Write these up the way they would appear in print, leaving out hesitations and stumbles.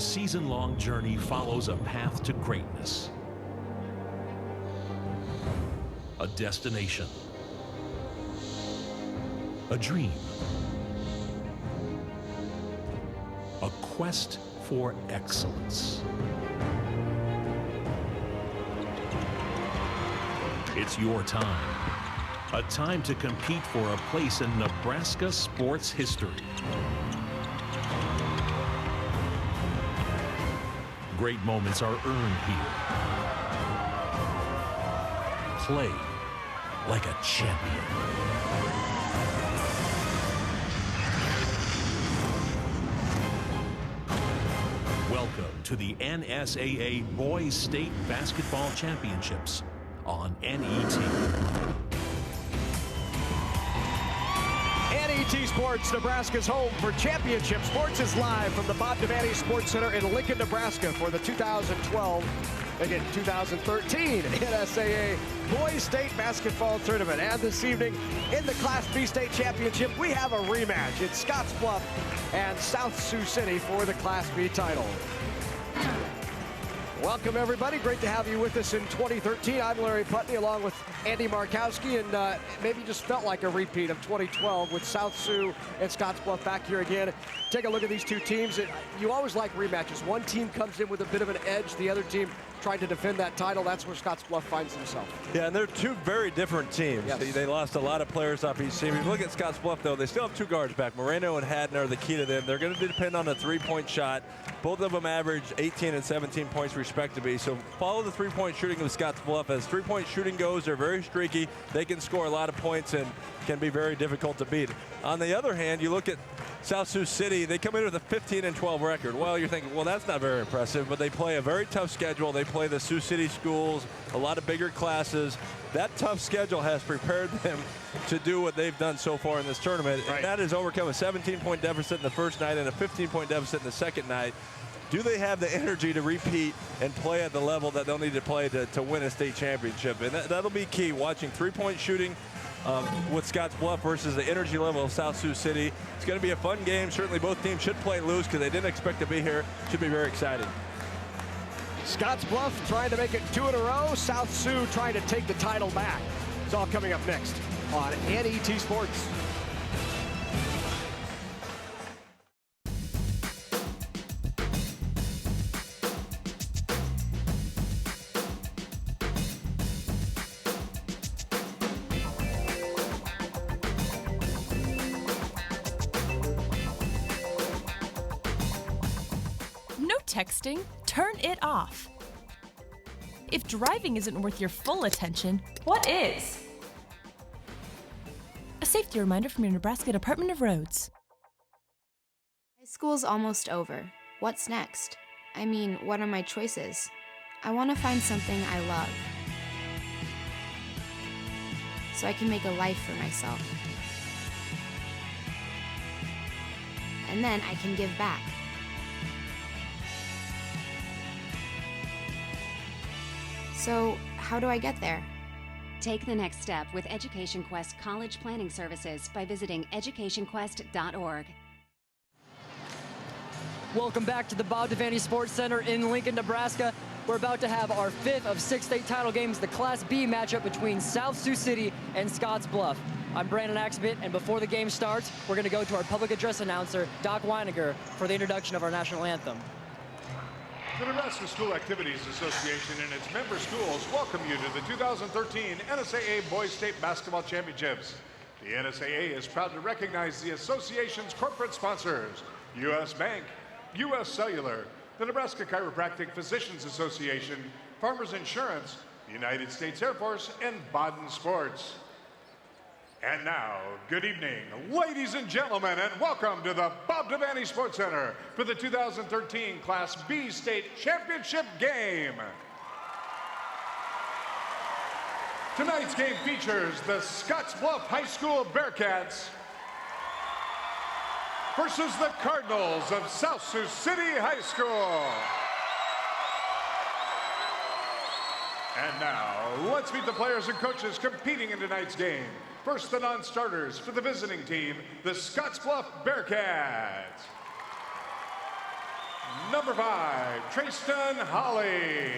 A season-long journey follows a path to greatness. A destination. A dream. A quest for excellence. It's your time. A time to compete for a place in Nebraska sports history. Great moments are earned here. Play like a champion. Welcome to the NSAA Boys State Basketball Championships on NET. NET Sports, Nebraska's home for championship sports, is live from the Bob Devaney Sports Center in Lincoln, Nebraska for the 2012, again 2013 NSAA Boys State Basketball Tournament. And this evening in the Class B State Championship, we have a rematch. It's Scottsbluff and South Sioux City for the Class B title. Welcome, everybody. Great to have you with us in 2013. I'm Larry Putney along with Andy Markowski, and maybe just felt like a repeat of 2012 with South Sioux and Scottsbluff back here again. Take a look at these two teams. You always like rematches. One team comes in with a bit of an edge, the other team trying to defend that title. That's where Scottsbluff finds himself. Yeah, and they're two very different teams. Yes. They lost a lot of players off each team. If you look at Scottsbluff, though, they still have two guards back. Moreno and Haddon are the key to them. They're going to depend on a three-point shot. Both of them average 18 and 17 points respectively. So follow the three-point shooting of Scottsbluff. As three-point shooting goes, they're very streaky. They can score a lot of points and can be very difficult to beat. On the other hand, you look at South Sioux City, they come in with a 15 and 12 record. Well, you're thinking, well, that's not very impressive, but they play a very tough schedule. They play the Sioux City schools, a lot of bigger classes. That tough schedule has prepared them to do what they've done so far in this tournament. Right. And that is overcome a 17-point deficit in the first night and a 15-point deficit in the second night. Do they have the energy to repeat and play at the level that they'll need to play to win a state championship? And that'll be key, watching three-point shooting with Scottsbluff versus the energy level of South Sioux City. It's going to be a fun game. Certainly both teams should play loose because they didn't expect to be here. Should be very exciting. Scottsbluff trying to make it 2 in a row. South Sioux trying to take the title back. It's all coming up next on NET Sports. Texting, turn it off. If driving isn't worth your full attention, what is? A safety reminder from your Nebraska Department of Roads. High school's almost over. What's next? I mean, what are my choices? I want to find something I love, so I can make a life for myself. And then I can give back. So, how do I get there? Take the next step with Education Quest College Planning Services by visiting educationquest.org. Welcome back to the Bob Devaney Sports Center in Lincoln, Nebraska. We're about to have our 5th of 6 state title games, the Class B matchup between South Sioux City and Scottsbluff. I'm Brandon Axbit, and before the game starts, we're going to go to our public address announcer, Doc Weiniger, for the introduction of our national anthem. The Nebraska School Activities Association and its member schools welcome you to the 2013 NSAA Boys State Basketball Championships. The NSAA is proud to recognize the association's corporate sponsors: U.S. Bank, U.S. Cellular, the Nebraska Chiropractic Physicians Association, Farmers Insurance, the United States Air Force, and Baden Sports. And now, good evening, ladies and gentlemen, and welcome to the Bob Devaney Sports Center for the 2013 Class B State Championship game. Tonight's game features the Scottsbluff High School Bearcats versus the Cardinals of South Sioux City High School. And now, let's meet the players and coaches competing in tonight's game. First, the non-starters for the visiting team, the Scottsbluff Bearcats. Number 5, Tristan Holly.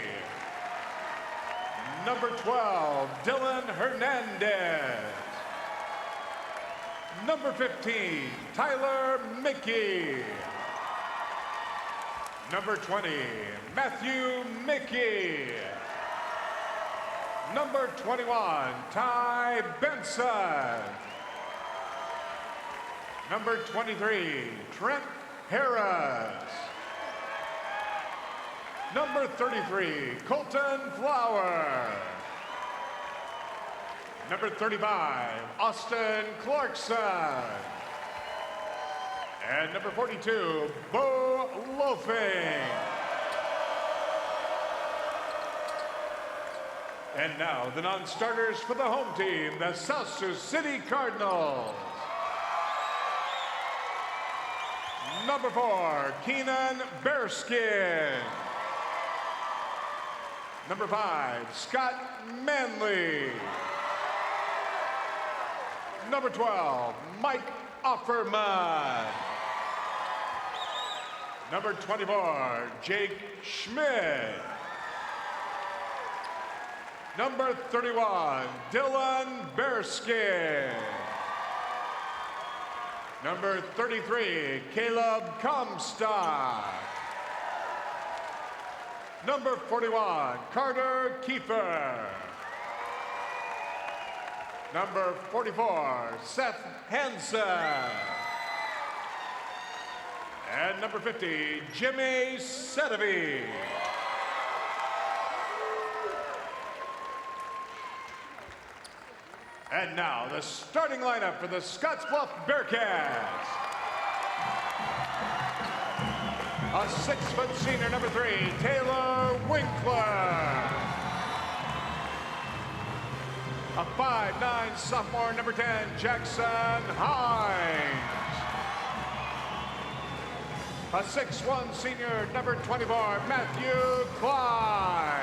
Number 12, Dylan Hernandez. Number 15, Tyler Mickey. Number 20, Matthew Mickey. Number 21, Ty Benson. Number 23, Trent Harris. Number 33, Colton Flower. Number 35, Austin Clarkson. And number 42, Bo Loafing. And now the non-starters for the home team, the South Sioux City Cardinals. Number 4, Keenan Bearskin. Number 5, Scott Manley. Number 12, Mike Offerman. Number 24, Jake Schmidt. Number 31, Dylan Bearskin. Number 33, Caleb Comstock. Number 41, Carter Kiefer. Number 44, Seth Hansen. And number 50, Jimmy Sedevy. And now the starting lineup for the Scottsbluff Bearcats. A 6-foot senior, number 3, Taylor Winkler. A 5'9" sophomore, number 10, Jackson Hines. A 6'1" senior, number 24, Matthew Klein.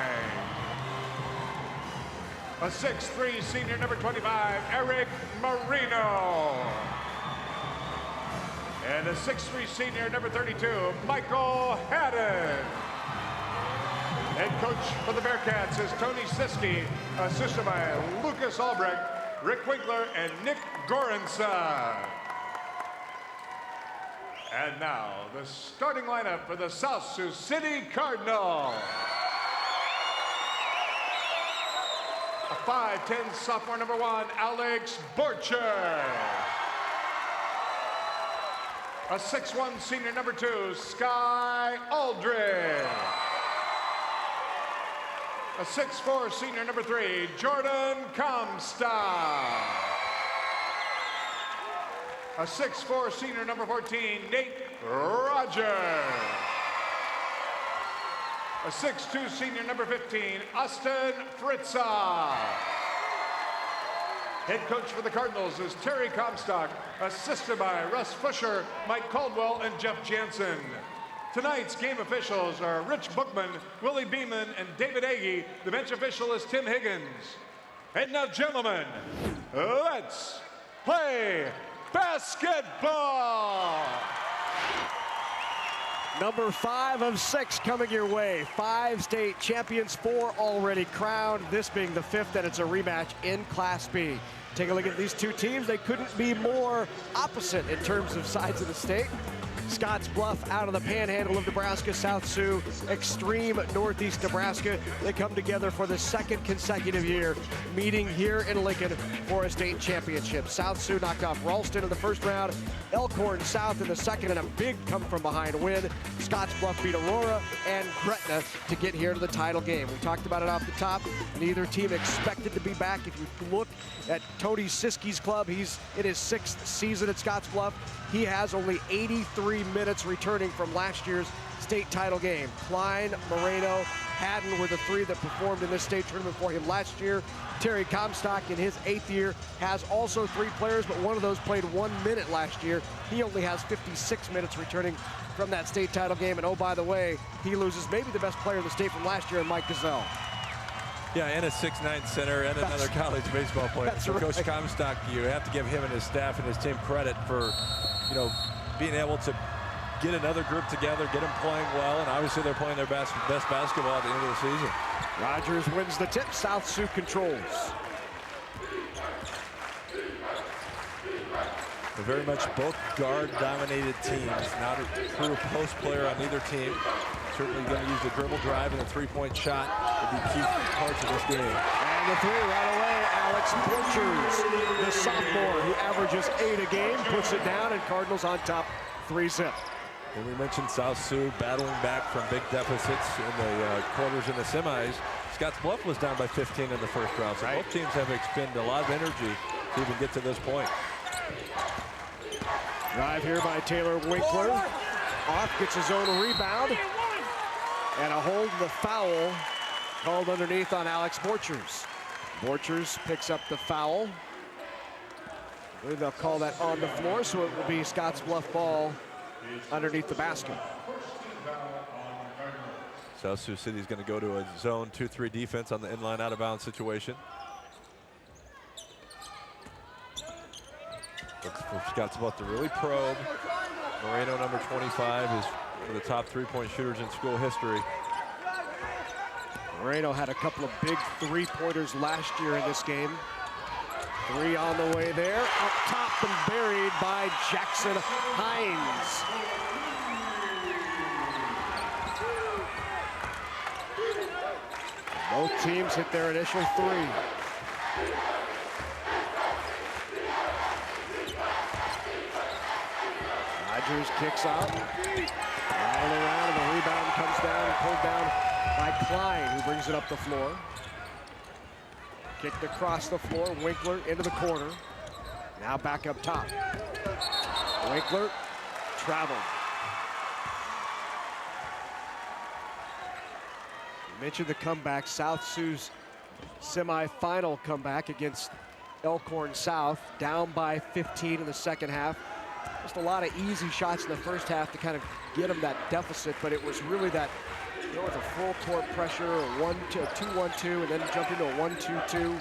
A 6'3" senior, number 25, Eric Marino. And a 6'3" senior, number 32, Michael Haddon. Head coach for the Bearcats is Tony Siski, assisted by Lucas Albrecht, Rick Winkler, and Nick Goranson. And now, the starting lineup for the South Sioux City Cardinals. A 5'10" sophomore, number 1, Alex Borcher. A 6'1" senior, number 2, Sky Aldridge. A 6'4" senior, number 3, Jordan Comstock. A 6'4" senior, number 14, Nate Rogers. A 6'2" senior, number 15, Austin Fritza. Head coach for the Cardinals is Terry Comstock, assisted by Russ Fusher, Mike Caldwell, and Jeff Jansen. Tonight's game officials are Rich Bookman, Willie Beeman, and David Agee. The bench official is Tim Higgins. And now, gentlemen, let's play basketball. Number 5 of 6 coming your way. 5 state champions, 4 already crowned. This being the 5th, and it's a rematch in Class B. Take a look at these two teams. They couldn't be more opposite in terms of sides of the state. Scottsbluff out of the panhandle of Nebraska, South Sioux, extreme northeast Nebraska. They come together for the 2nd consecutive year, meeting here in Lincoln for a state championship. South Sioux knocked off Ralston in the first round, Elkhorn South in the second, and a big come-from-behind win. Scottsbluff beat Aurora and Gretna to get here to the title game. We talked about it off the top. Neither team expected to be back. If you look at Tony Siski's club, he's in his 6th season at Scottsbluff. He has only 83 minutes returning from last year's state title game. Klein, Moreno, Haddon were the 3 that performed in this state tournament for him last year. Terry Comstock in his 8th year has also 3 players, but one of those played 1 minute last year. He only has 56 minutes returning from that state title game. And oh, by the way, he loses maybe the best player in the state from last year in Mike Gazelle. Yeah, and a 6'9" center and another college baseball player. So right. Coach Comstock, you have to give him and his staff and his team credit for, being able to get another group together, get them playing well, and obviously they're playing their best basketball at the end of the season. Rogers wins the tip. South Sioux controls. They're very much both guard-dominated teams. Not a true post player on either team. Certainly going to use the dribble drive and the three-point shot will be key parts of this game. And the three right away, Alex Borchers, the sophomore who averages 8 a game, puts it down, and Cardinals on top 3-zip. And we mentioned South Sioux battling back from big deficits in the quarters and the semis. Scottsbluff was down by 15 in the first round, so both teams have expended a lot of energy to even get to this point. Drive here by Taylor Winkler. Off, gets his own rebound. And a hold, the foul called underneath on Alex Borchers. Borchers picks up the foul. I believe they'll call that on the floor, so it will be Scottsbluff ball underneath the basket. South Sioux City is going to go to a zone 2-3 defense on the inline out-of-bounds situation. Looks for Scottsbluff to really probe. Moreno, number 25, is one of the top three-point shooters in school history. Moreno had a couple of big three-pointers last year in this game. 3 on the way there, up top and buried by Jackson Hines. Both teams hit their initial 3. Rogers kicks out. Rattling around, and the rebound comes down, pulled down by Klein, who brings it up the floor. Kicked across the floor, Winkler into the corner. Now back up top. Winkler traveled. You mentioned the comeback, South Sioux's semifinal comeback against Elkhorn South, down by 15 in the second half. Just a lot of easy shots in the first half to kind of get them that deficit, but it was really that, you know, with a full court pressure, a 2-1-2, and then jump into a 1-2-2.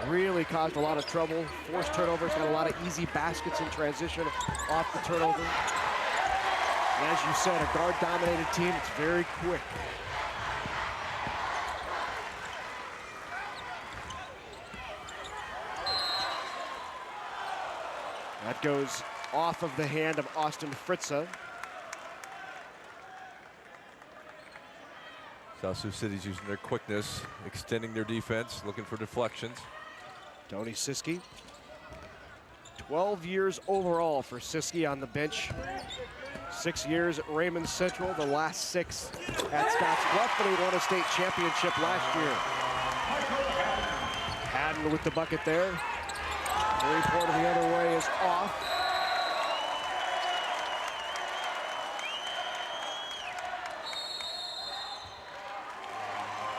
Really caused a lot of trouble. Forced turnovers, got a lot of easy baskets in transition off the turnover. And as you said, a guard-dominated team, it's very quick. That goes off of the hand of Austin Fritza. South Sioux City's using their quickness, extending their defense, looking for deflections. Tony Siski. 12 years overall for Siski on the bench. 6 years at Raymond Central, the last 6 at Scottsbluff, but he won a state championship last year. Haddon with the bucket there. Three-pointer the other way is off.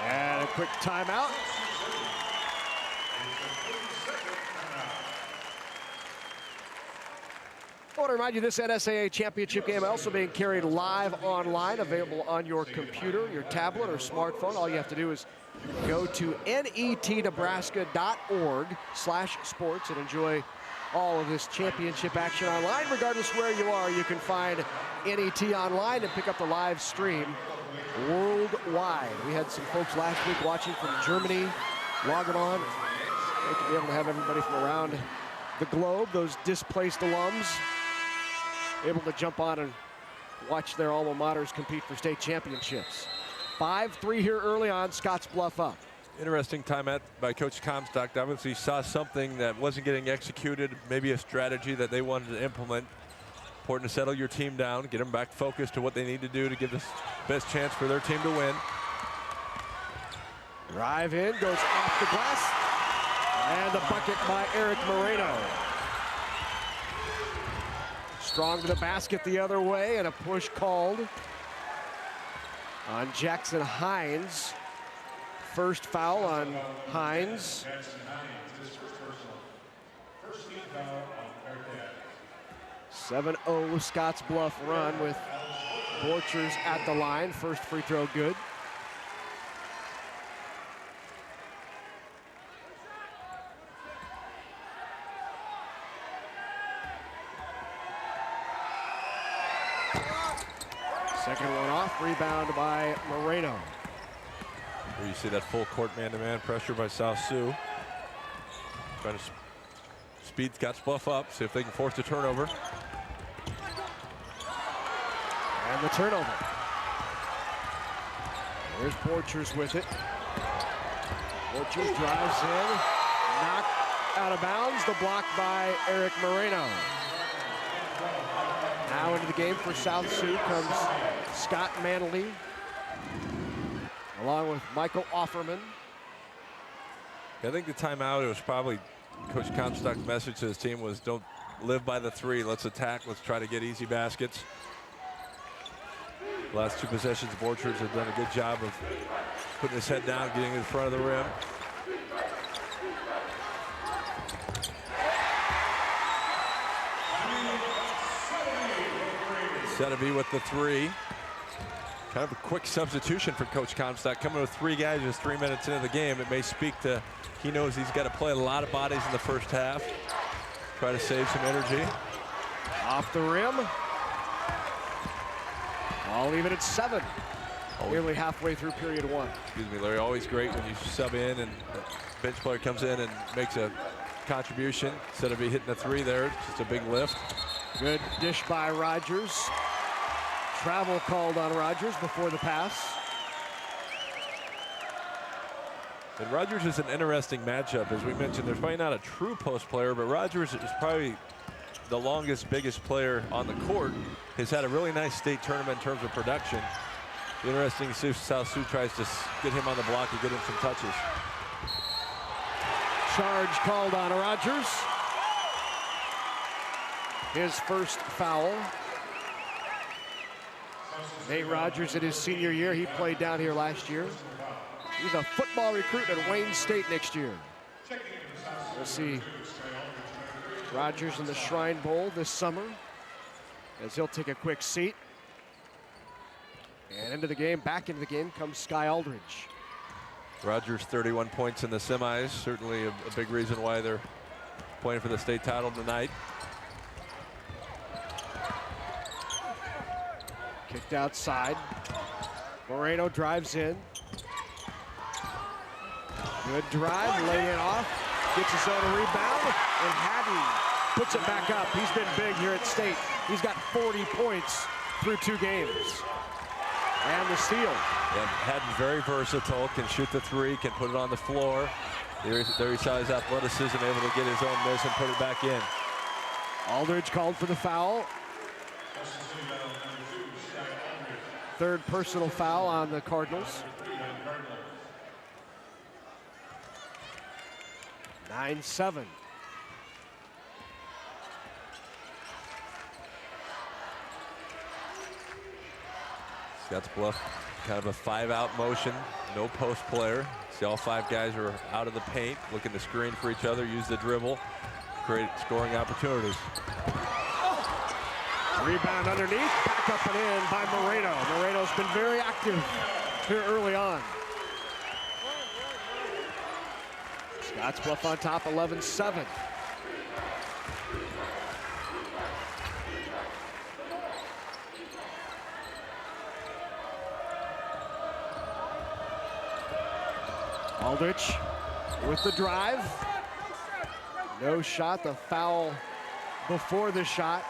And a quick timeout. I want to remind you this NSAA championship game also being carried live online, available on your computer, your tablet, or smartphone. All you have to do is go to netnebraska.org/sports and enjoy all of this championship action online. Regardless where you are, you can find NET online and pick up the live stream worldwide. We had some folks last week watching from Germany, logging on. Great to be able to have everybody from around the globe, those displaced alums, able to jump on and watch their alma maters compete for state championships. 5-3 here early on, Scottsbluff up. Interesting timeout by Coach Comstock. Obviously saw something that wasn't getting executed, maybe a strategy that they wanted to implement. Important to settle your team down, get them back focused to what they need to do to give the best chance for their team to win. Drive in, goes off the glass, and the bucket by Eric Moreno. Strong to the basket the other way, and a push called on Jackson Hines. First foul on Hines. 7-0 Scottsbluff run with Borchers at the line. First free throw good. Second one off, rebound by Moreno. Here you see that full court man-to-man pressure by South Sioux. Trying to speed Scottsbluff up, see if they can force a turnover. And the turnover. There's Borchers with it. Borchers drives in, knocked out of bounds, the block by Eric Moreno. Now into the game for South Sioux comes Scott Manley, along with Michael Offerman. I think the timeout, it was probably Coach Comstock's message to his team was, don't live by the three, let's attack, let's try to get easy baskets. Last two possessions, Borchers have done a good job of putting his head down, getting in front of the rim. Sedeby with the three. Kind of a quick substitution for Coach Comstock. Coming with three guys just 3 minutes into the game. It may speak to, he knows he's got to play a lot of bodies in the first half. Try to save some energy. Off the rim. I'll leave it at 7. Nearly halfway through period 1. Excuse me, Larry. Always great when you sub in and the bench player comes in and makes a contribution. Instead of hitting the three there, just a big lift. Good dish by Rogers. Travel called on Rogers before the pass. And Rogers is an interesting matchup. As we mentioned, there's probably not a true post player, but Rogers is probably the longest, biggest player on the court. Has had a really nice state tournament in terms of production. Interesting to see if South Sioux tries to get him on the block and get him some touches. Charge called on Rogers. His first foul. Nate Rogers in his senior year, he played down here last year. He's a football recruit at Wayne State next year. We'll see Rogers in the Shrine Bowl this summer as he'll take a quick seat. And into the game, back into the game comes Sky Aldridge. Rogers 31 points in the semis. Certainly a big reason why they're playing for the state title tonight. Kicked outside. Moreno drives in. Good drive, laying it off. Gets his own rebound, and Haddon puts it back up. He's been big here at State. He's got 40 points through 2 games. And the steal. And Haddon very versatile, can shoot the three, can put it on the floor. There he saw his athleticism, able to get his own miss and put it back in. Aldridge called for the foul. Third personal foul on the Cardinals. 9-7. Scottsbluff, kind of a 5-out motion, no post player. See all 5 guys are out of the paint, looking to screen for each other, use the dribble, create scoring opportunities. Rebound underneath, back up and in by Moreno. Moreno's been very active here early on. Scottsbluff on top, 11-7. Aldrich with the drive. No shot, the foul before the shot.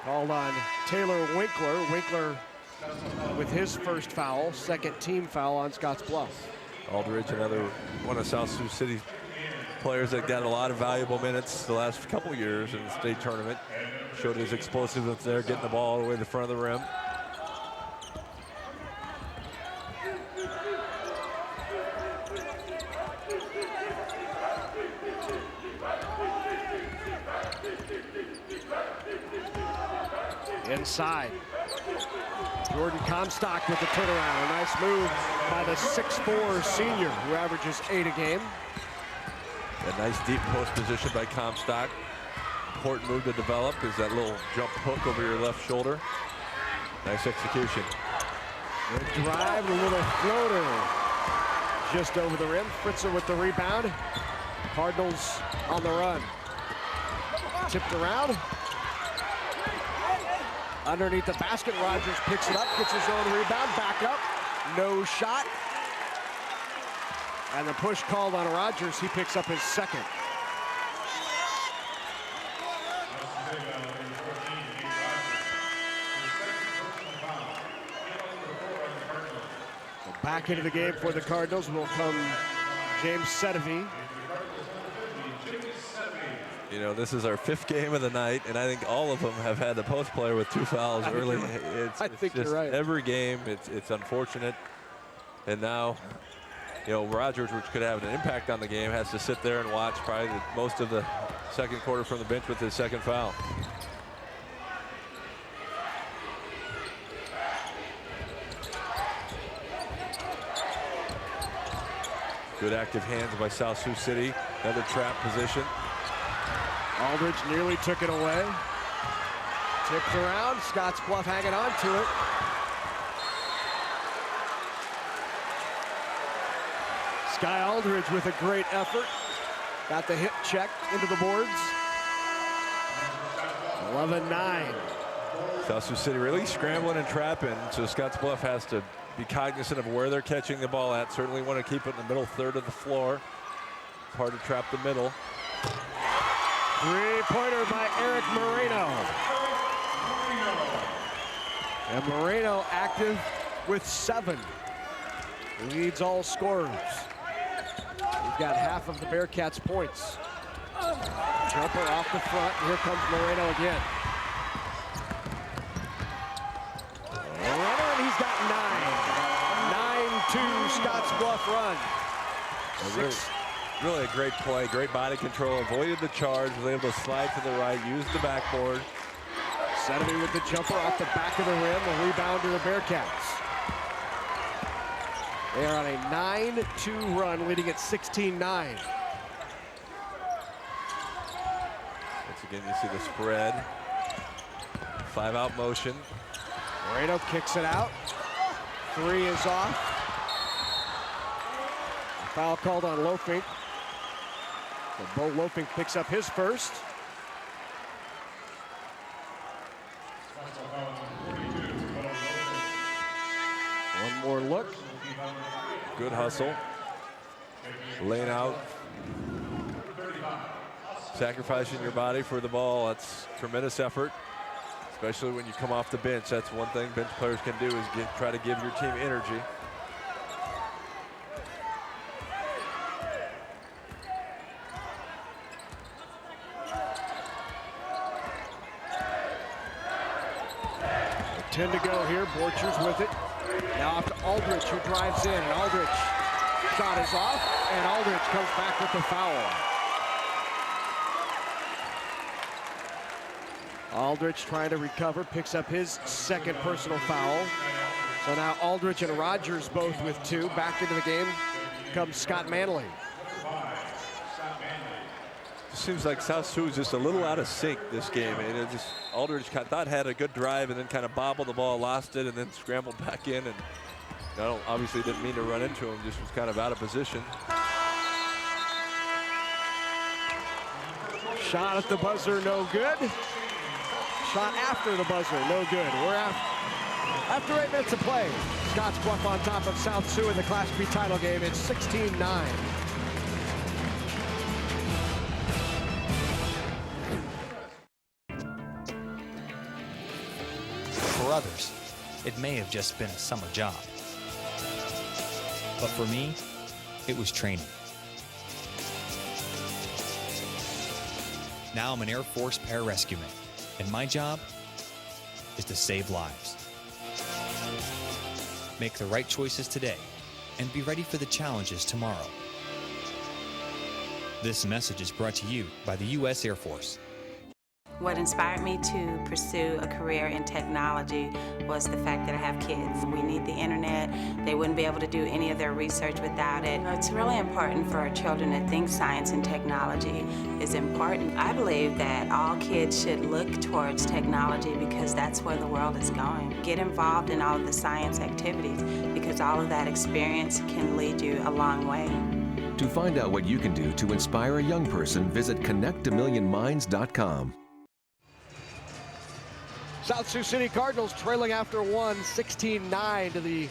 Called on Taylor Winkler. Winkler with his first foul, second team foul on Scottsbluff. Aldridge, another one of South Sioux City players that got a lot of valuable minutes the last couple years in the state tournament. Showed his explosiveness there, getting the ball all the way to the front of the rim. Inside. Jordan Comstock with the turnaround. A nice move by the 6'4" senior who averages 8 a game. A nice deep post position by Comstock. Important move to develop is that little jump hook over your left shoulder. Nice execution. Good drive, a little floater. Just over the rim. Fritzer with the rebound. Cardinals on the run. Tipped around. Underneath the basket, Rogers picks it up, gets his own rebound, back up, no shot. And the push called on Rogers, he picks up his second. So back into the game for the Cardinals will come James Sedevy. You know, this is our 5th game of the night, and I think all of them have had the post player with 2 fouls early. I think you're right. Every game, it's unfortunate. And now, you know, Rogers, which could have an impact on the game, has to sit there and watch probably most of the second quarter from the bench with his second foul. Good active hands by South Sioux City. Another trap position. Aldridge nearly took it away. Tipped around, Scottsbluff hanging on to it. Sky Aldridge with a great effort. Got the hip check into the boards. 11-9. South Sioux City really scrambling and trapping, so Scottsbluff has to be cognizant of where they're catching the ball at. Certainly want to keep it in the middle third of the floor. It's hard to trap the middle. Three-pointer by Eric Moreno. And Moreno active with 7. Leads all scorers. He's got half of the Bearcats' points. Jumper off the front. Here comes Moreno again. Moreno, and he's got 9. 9-2 Scottsbluff run. 6. Really a great play, great body control, avoided the charge, was able to slide to the right, used the backboard. Sedevy with the jumper off the back of the rim, the rebound to the Bearcats. They are on a 9-2 run, leading at 16-9. Once again, you see the spread. 5-out motion. Moreno kicks it out. 3 is off. Foul called on Lofink. So Bo Lofink picks up his first. One more look. Good hustle. Laying out. Sacrificing your body for the ball. That's tremendous effort, especially when you come off the bench. That's one thing bench players can do is try to give your team energy. To go here, Borchers with it. Now off to Aldridge, who drives in, and Aldridge shot is off, and Aldridge comes back with the foul. Aldridge trying to recover, picks up his second personal foul. So now Aldridge and Rogers both with 2. Back into the game comes Scott Manley. Seems like South Sioux is just a little out of sync this game. And it just Aldridge thought had a good drive and then kind of bobbled the ball, lost it, and then scrambled back in. And obviously didn't mean to run into him, just was kind of out of position. Shot at the buzzer, no good. Shot after the buzzer, no good. We're after 8 minutes of play. Scottsbluff on top of South Sioux in the Class B title game. It's 16-9. For others, it may have just been a summer job. But for me, it was training. Now I'm an Air Force pararescueman, and my job is to save lives. Make the right choices today and be ready for the challenges tomorrow. This message is brought to you by the U.S. Air Force. What inspired me to pursue a career in technology was the fact that I have kids. We need the internet. They wouldn't be able to do any of their research without it. It's really important for our children to think science and technology is important. I believe that all kids should look towards technology because that's where the world is going. Get involved in all of the science activities because all of that experience can lead you a long way. To find out what you can do to inspire a young person, visit connectamillionminds.com. South Sioux City Cardinals trailing after one, 16-9 to the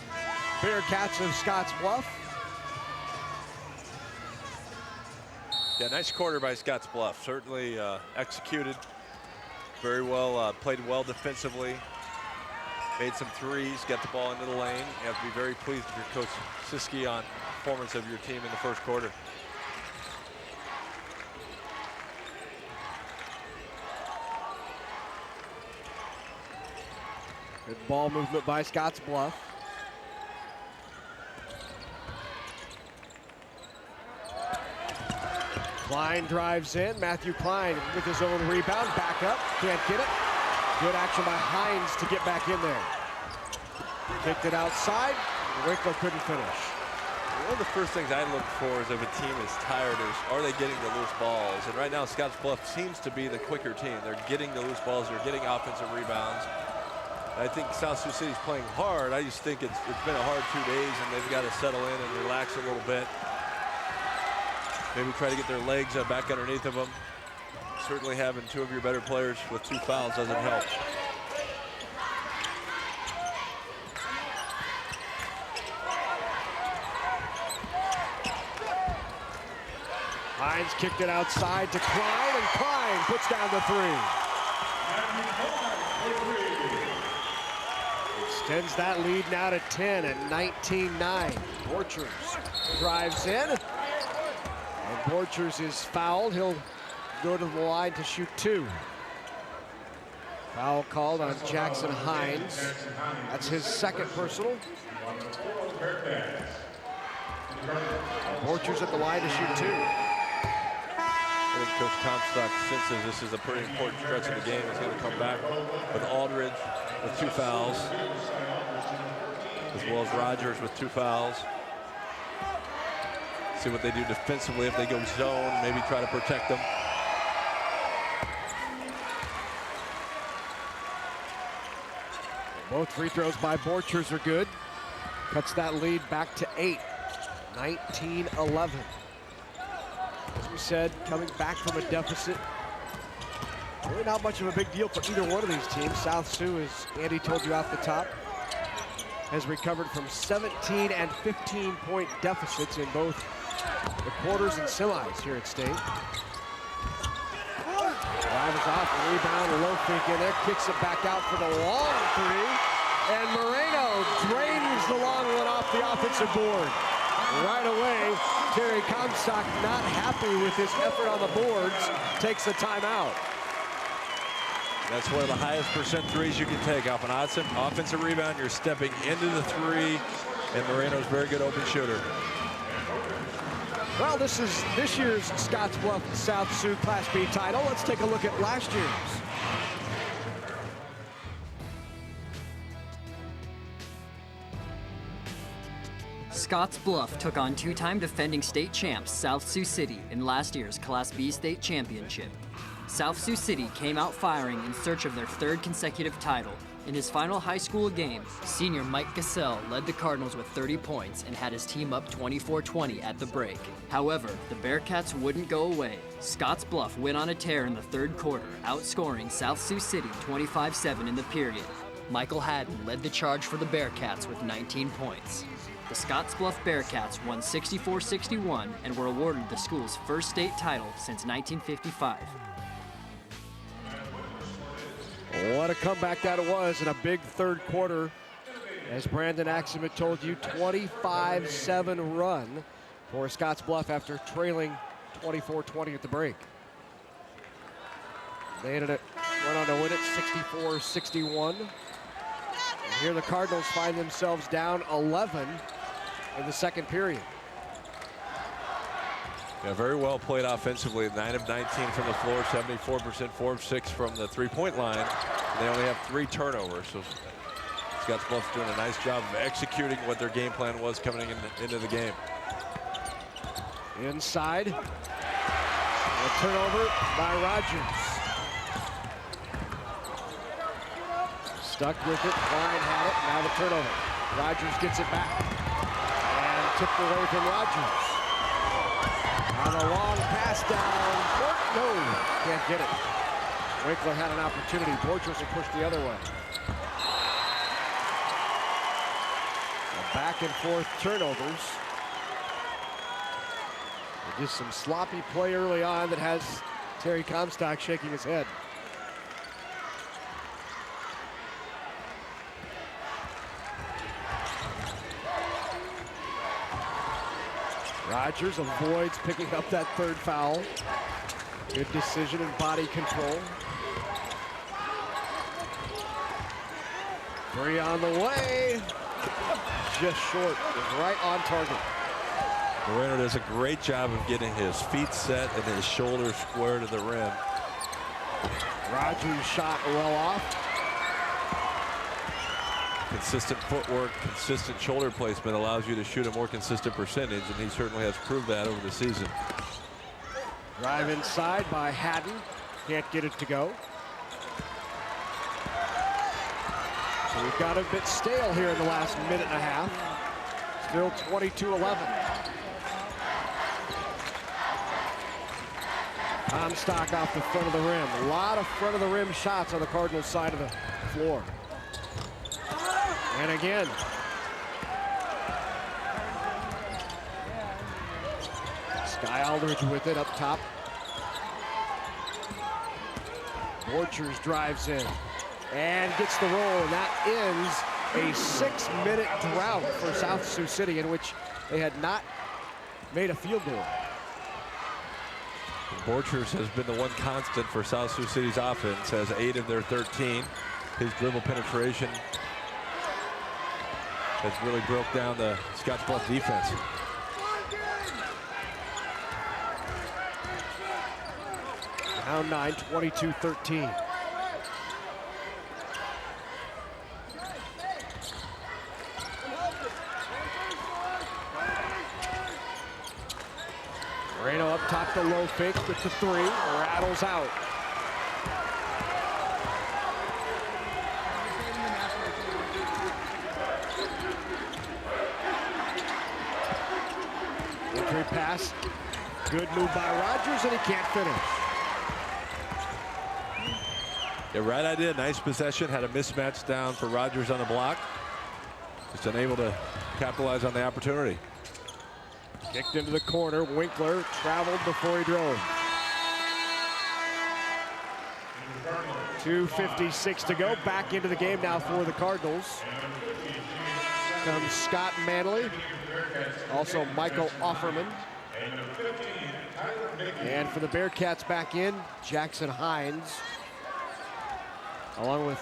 Bearcats of Scottsbluff. Yeah, nice quarter by Scottsbluff. Certainly executed very well, played well defensively, made some threes, got the ball into the lane. You have to be very pleased with your coach Siski on performance of your team in the first quarter. Good ball movement by Scottsbluff. Klein drives in. Matthew Klein with his own rebound. Back up. Can't get it. Good action by Hines to get back in there. Kicked it outside. Winkler couldn't finish. One of the first things I look for is if a team is tired is, are they getting the loose balls? And right now, Scottsbluff seems to be the quicker team. They're getting the loose balls. They're getting offensive rebounds. I think South Sioux City's playing hard. I just think it's been a hard 2 days, and they've got to settle in and relax a little bit. Maybe try to get their legs back underneath of them. Certainly having two of your better players with 2 fouls doesn't help. Hines kicked it outside to Klein, and Klein puts down the 3. Extends that lead now to 10 at 19-9. Borchers drives in. And Borchers is fouled. He'll go to the line to shoot 2. Foul called on Jackson Hines. That's his second personal. Borchers at the line to shoot 2. I think Coach Comstock senses this is a pretty important stretch of the game. He's going to come back with Aldridge with 2 fouls, as well as Rogers with 2 fouls. See what they do defensively. If they go zone, maybe try to protect them. Both free throws by Borchers are good. Cuts that lead back to 8. 19-11. As we said, coming back from a deficit. Really not much of a big deal for either one of these teams. South Sioux, as Andy told you off the top, has recovered from 17 and 15-point deficits in both the quarters and semis here at state. Drive is off, rebound, Lofink in there, kicks it back out for the long 3. And Moreno drains the long one off the offensive board. Right away, Terry Comstock, not happy with his effort on the boards, takes a timeout. That's one of the highest percent threes you can take. Off an offensive rebound, you're stepping into the 3, and Moreno's a very good open shooter. Well, this is this year's Scottsbluff South Sioux Class B title. Let's take a look at last year's. Scottsbluff took on 2-time defending state champs South Sioux City in last year's Class B state championship. South Sioux City came out firing in search of their 3rd consecutive title. In his final high school game, senior Mike Gassell led the Cardinals with 30 points and had his team up 24-20 at the break. However, the Bearcats wouldn't go away. Scottsbluff went on a tear in the 3rd quarter, outscoring South Sioux City 25-7 in the period. Michael Haddon led the charge for the Bearcats with 19 points. The Scottsbluff Bearcats won 64-61 and were awarded the school's first state title since 1955. What a comeback that it was in a big 3rd quarter. As Brandon Axelman told you, 25-7 run for Scottsbluff after trailing 24-20 at the break. They went on to win it 64-61. And here the Cardinals find themselves down 11 in the 2nd period. Yeah, very well played offensively. 9 of 19 from the floor, 74%, 4 of 6 from the 3-point line. And they only have 3 turnovers. So Scottsbluff's doing a nice job of executing what their game plan was coming into the game. Inside. A turnover by Rogers. Stuck with it. Klein had it. Now the turnover. Rogers gets it back. And tipped away from Rogers. On a long pass down court. No, can't get it. Winkler had an opportunity. Borchers will push the other way. Back and forth turnovers. Just some sloppy play early on that has Terry Comstock shaking his head. Rogers avoids picking up that third foul. Good decision and body control. 3 on the way. Just short, right on target. Moreno does a great job of getting his feet set and his shoulders square to the rim. Rogers' shot well off. Consistent footwork, consistent shoulder placement allows you to shoot a more consistent percentage, and he certainly has proved that over the season. Drive inside by Haddon. Can't get it to go. So we've got a bit stale here in the last minute and a half. Still 22-11. Comstock off the front of the rim. A lot of front of the rim shots on the Cardinals side of the floor. And again. Sky Aldridge with it up top. Borchers drives in and gets the roll, and that ends a 6-minute drought for South Sioux City in which they had not made a field goal. Borchers has been the one constant for South Sioux City's offense, has 8 of their 13. His dribble penetration has really broke down the Scottsbluff defense. Round 9, 22-13. Moreno up top, the low fake with the 3, rattles out. Entry pass, good move by Rogers, and he can't finish. Yeah, right idea, nice possession, had a mismatch down for Rogers on the block. Just unable to capitalize on the opportunity. Kicked into the corner. Winkler traveled before he drove. 2:56 to go. Back into the game now for the Cardinals. Comes Scott Manley. Also Michael Offerman. And for the Bearcats back in, Jackson Hines. Along with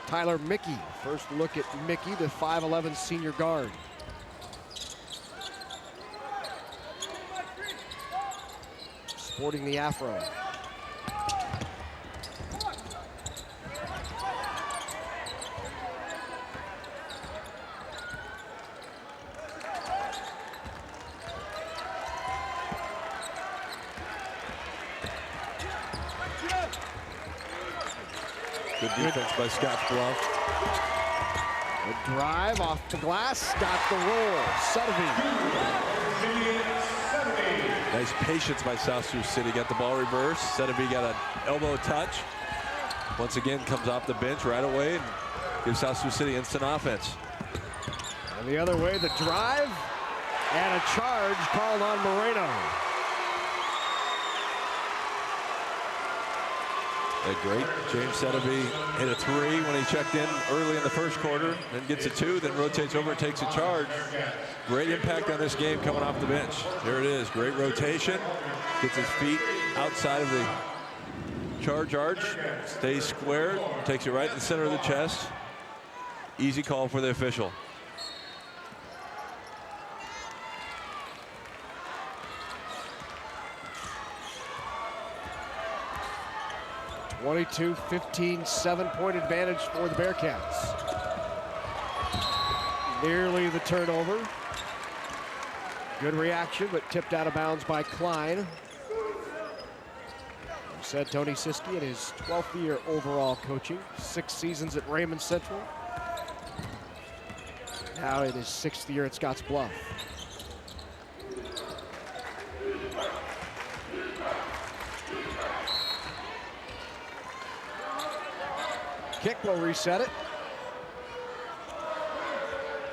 Tyler Mickey. First look at Mickey, the 5'11" senior guard. Sporting the afro. Good defense by Scottsbluff. A drive off the glass, got the roll. Sutterby. Nice patience by South Sioux City. Got the ball reversed. Sedeby got an elbow touch. Once again, comes off the bench right away and gives South Sioux City instant offense. And the other way, the drive and a charge called on Moreno. A great James Sedeby hit a 3 when he checked in early in the first quarter, then gets a 2, then rotates over and takes a charge. Great impact on this game coming off the bench. Here it is, great rotation, gets his feet outside of the charge arch, stays squared, takes it right in the center of the chest. Easy call for the official. (22-15) 7-point advantage for the Bearcats. Nearly the turnover. Good reaction, but tipped out of bounds by Klein. Said Tony Siski in his 12th year overall coaching, 6 seasons at Raymond Central. Now in his 6th year at Scottsbluff. kick will reset it.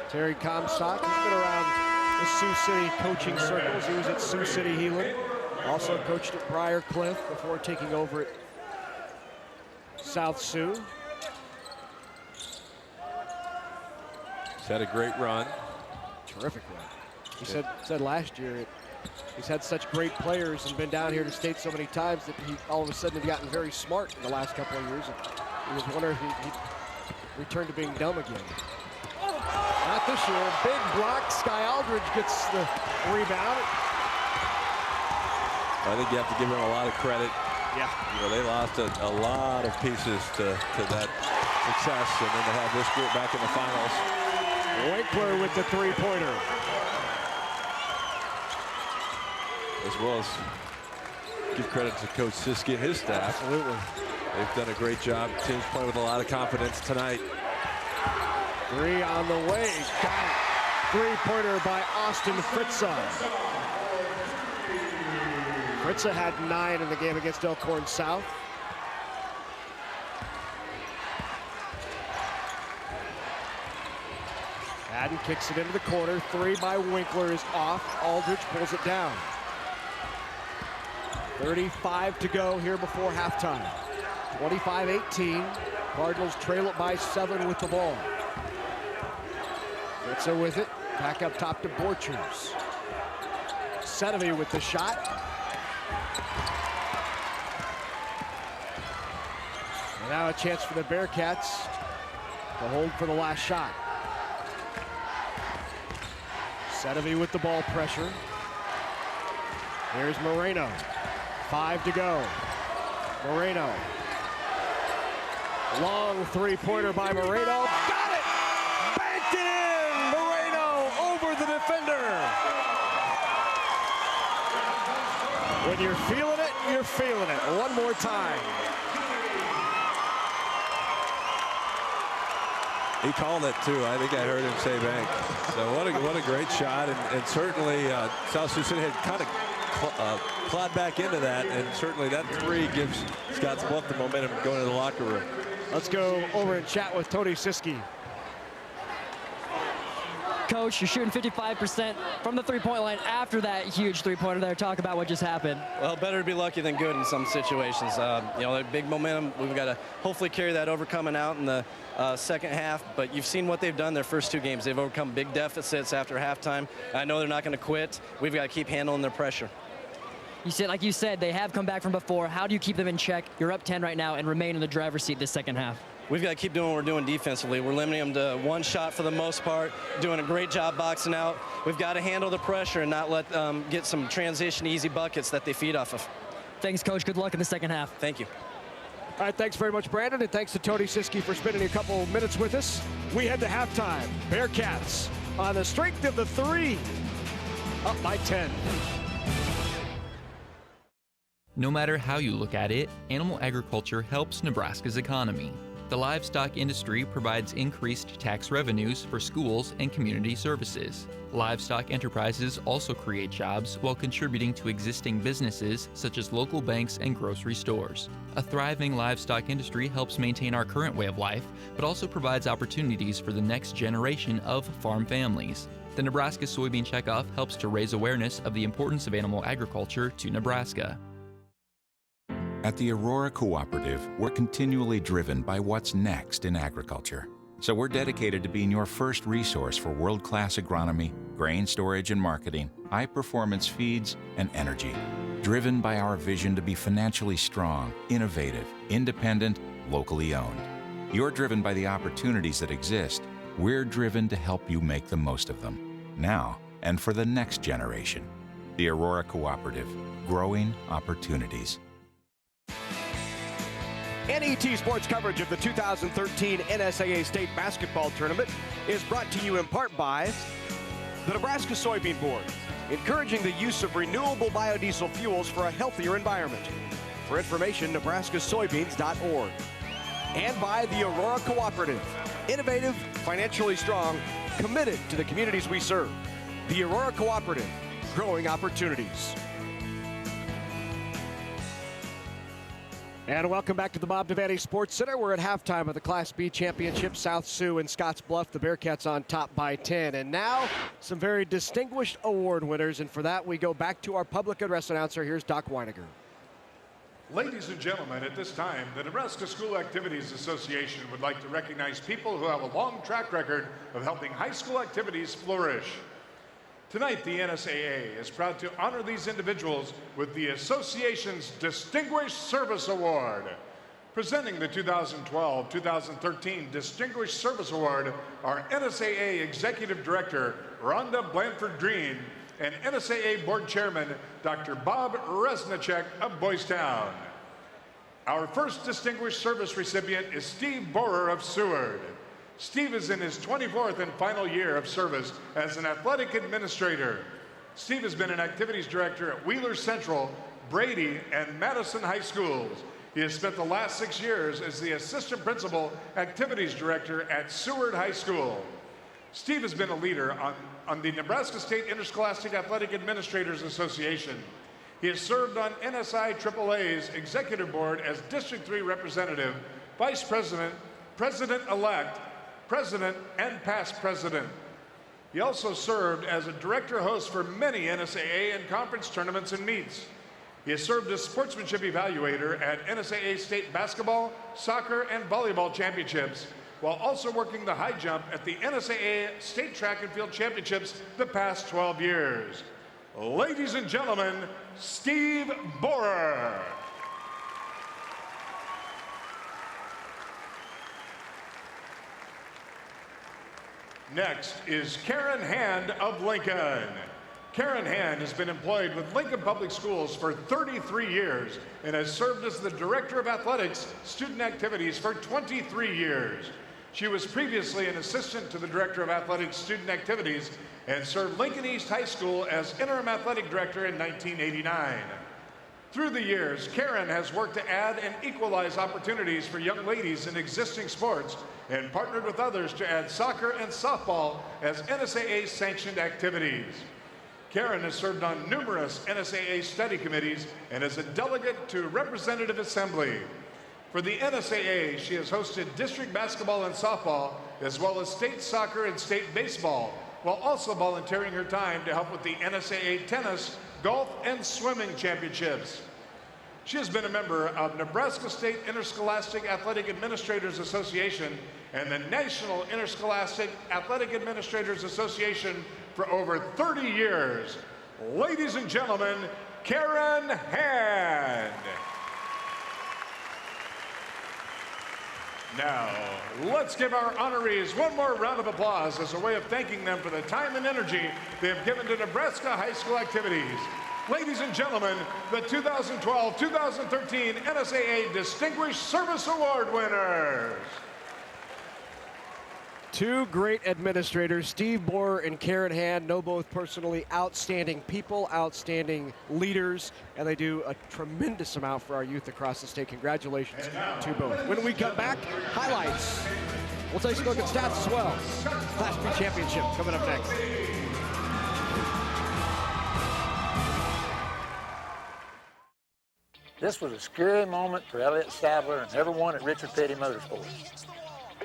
Terry Comstock has been around the Sioux City coaching circles. He was at Sioux City Heelan. Also coached at Briar Cliff before taking over at South Sioux. He's had a great run. Terrific run. He said last year he's had such great players and been down here to state so many times that he all of a sudden had gotten very smart in the last couple of years. And he was wondering if he'd return to being dumb again. Not this year. Big block. Sky Aldridge gets the rebound. I think you have to give him a lot of credit. Yeah. You know, they lost a lot of pieces to that success, and then to have this group back in the finals. Winkler with the three-pointer. As well as give credit to Coach Siski and his staff. Absolutely. They've done a great job. Team's playing with a lot of confidence tonight. Three on the way. Got it. Three-pointer by Austin Fritza. Fritza had 9 in the game against Elkhorn South. Madden kicks it into the corner. 3 by Winkler is off. Aldridge pulls it down. 35 to go here before halftime. 25-18. Cardinals trail it by 7 with the ball. Fritza with it. Back up top to Borchers. Sedovy with the shot. And now a chance for the Bearcats to hold for the last shot. Sedovy with the ball pressure. Here's Moreno. 5 to go. Moreno. Long three-pointer by Moreno. Got it! Banked it in! Moreno over the defender. When you're feeling it, you're feeling it. One more time. He called it too. I think I heard him say bank. So what a great shot, and certainly South Sioux City had kind of clawed back into that, and certainly that three gives Scottsbluff the momentum going to the locker room. Let's go over and chat with Tony Siski. Coach, you're shooting 55% from the three-point line after that huge three-pointer there. Talk about what just happened. Well, better to be lucky than good in some situations. You know, big momentum. We've got to hopefully carry that over coming out in the second half. But you've seen what they've done their first 2 games. They've overcome big deficits after halftime. I know they're not going to quit. We've got to keep handling their pressure. Like you said, they have come back from before. How do you keep them in check? You're up 10 right now and remain in the driver's seat this second half. We've got to keep doing what we're doing defensively. We're limiting them to 1 shot for the most part, doing a great job boxing out. We've got to handle the pressure and not let get some transition easy buckets that they feed off of. Thanks, Coach. Good luck in the second half. Thank you. All right, thanks very much, Brandon, and thanks to Tony Siski for spending a couple minutes with us. We head to halftime. Bearcats on the strength of the 3, up by 10. No matter how you look at it, animal agriculture helps Nebraska's economy. The livestock industry provides increased tax revenues for schools and community services. Livestock enterprises also create jobs while contributing to existing businesses such as local banks and grocery stores. A thriving livestock industry helps maintain our current way of life, but also provides opportunities for the next generation of farm families. The Nebraska Soybean Checkoff helps to raise awareness of the importance of animal agriculture to Nebraska. At the Aurora Cooperative, we're continually driven by what's next in agriculture. So we're dedicated to being your first resource for world-class agronomy, grain storage and marketing, high-performance feeds, and energy. Driven by our vision to be financially strong, innovative, independent, locally owned. You're driven by the opportunities that exist. We're driven to help you make the most of them, now and for the next generation. The Aurora Cooperative, growing opportunities. NET Sports coverage of the 2013 NSAA State Basketball Tournament is brought to you in part by the Nebraska Soybean Board, encouraging the use of renewable biodiesel fuels for a healthier environment. For information, nebraskasoybeans.org. And by the Aurora Cooperative, innovative, financially strong, committed to the communities we serve. The Aurora Cooperative, growing opportunities. And welcome back to the Bob Devaney Sports Center. We're at halftime of the Class B championship. South Sioux and Scottsbluff, the Bearcats on top by 10. And now, some very distinguished award winners. And for that, we go back to our public address announcer. Here's Doc Weiniger. Ladies and gentlemen, at this time, the Nebraska School Activities Association would like to recognize people who have a long track record of helping high school activities flourish. Tonight, the NSAA is proud to honor these individuals with the association's Distinguished Service Award. Presenting the 2012-2013 Distinguished Service Award are NSAA Executive Director Rhonda Blanford-Green and NSAA Board Chairman Dr. Bob Resnicek of Boys Town. Our first Distinguished Service recipient is Steve Borer of Seward. Steve is in his 24th and final year of service as an athletic administrator. Steve has been an activities director at Wheeler Central, Brady, and Madison High Schools. He has spent the last 6 years as the assistant principal activities director at Seward High School. Steve has been a leader on the Nebraska State Interscholastic Athletic Administrators Association. He has served on NSAA's executive board as District 3 representative, vice president, president-elect, president, and past president. He also served as a director host for many NSAA and conference tournaments and meets. He has served as sportsmanship evaluator at NSAA state basketball, soccer, and volleyball championships, while also working the high jump at the NSAA state track and field championships the past 12 years. Ladies and gentlemen, Steve Borer. Next is Karen Hand of Lincoln. Karen Hand has been employed with Lincoln Public Schools for 33 years and has served as the Director of Athletics Student Activities for 23 years. She was previously an assistant to the Director of Athletics Student Activities and served Lincoln East High School as Interim Athletic Director in 1989. Through the years, Karen has worked to add and equalize opportunities for young ladies in existing sports and partnered with others to add soccer and softball as NSAA sanctioned activities. Karen has served on numerous NSAA study committees and is a delegate to Representative Assembly. For the NSAA, she has hosted district basketball and softball, as well as state soccer and state baseball, while also volunteering her time to help with the NSAA tennis, golf, and swimming championships. She has been a member of Nebraska State Interscholastic Athletic Administrators Association and the National Interscholastic Athletic Administrators Association for over 30 years. Ladies and gentlemen, Karen Hand. Now, let's give our honorees one more round of applause as a way of thanking them for the time and energy they have given to Nebraska high school activities. Ladies and gentlemen, the 2012-2013 NSAA Distinguished Service Award winners. Two great administrators, Steve Borer and Karen Hand, know both personally outstanding people, outstanding leaders, and they do a tremendous amount for our youth across the state. Congratulations to both. When we come back, highlights. We'll take a look at stats as well. Class B championship coming up next. This was a scary moment for Elliott Sadler and everyone at Richard Petty Motorsports.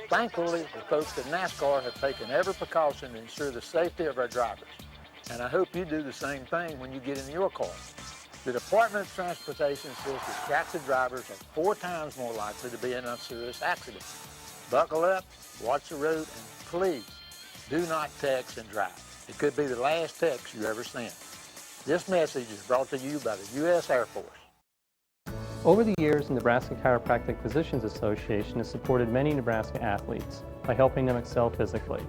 Thankfully, the folks at NASCAR have taken every precaution to ensure the safety of our drivers. And I hope you do the same thing when you get in your car. The Department of Transportation says distracted drivers are 4 times more likely to be in a serious accident. Buckle up, watch the road, and please do not text and drive. It could be the last text you ever sent. This message is brought to you by the U.S. Air Force. Over the years, the Nebraska Chiropractic Physicians Association has supported many Nebraska athletes by helping them excel physically.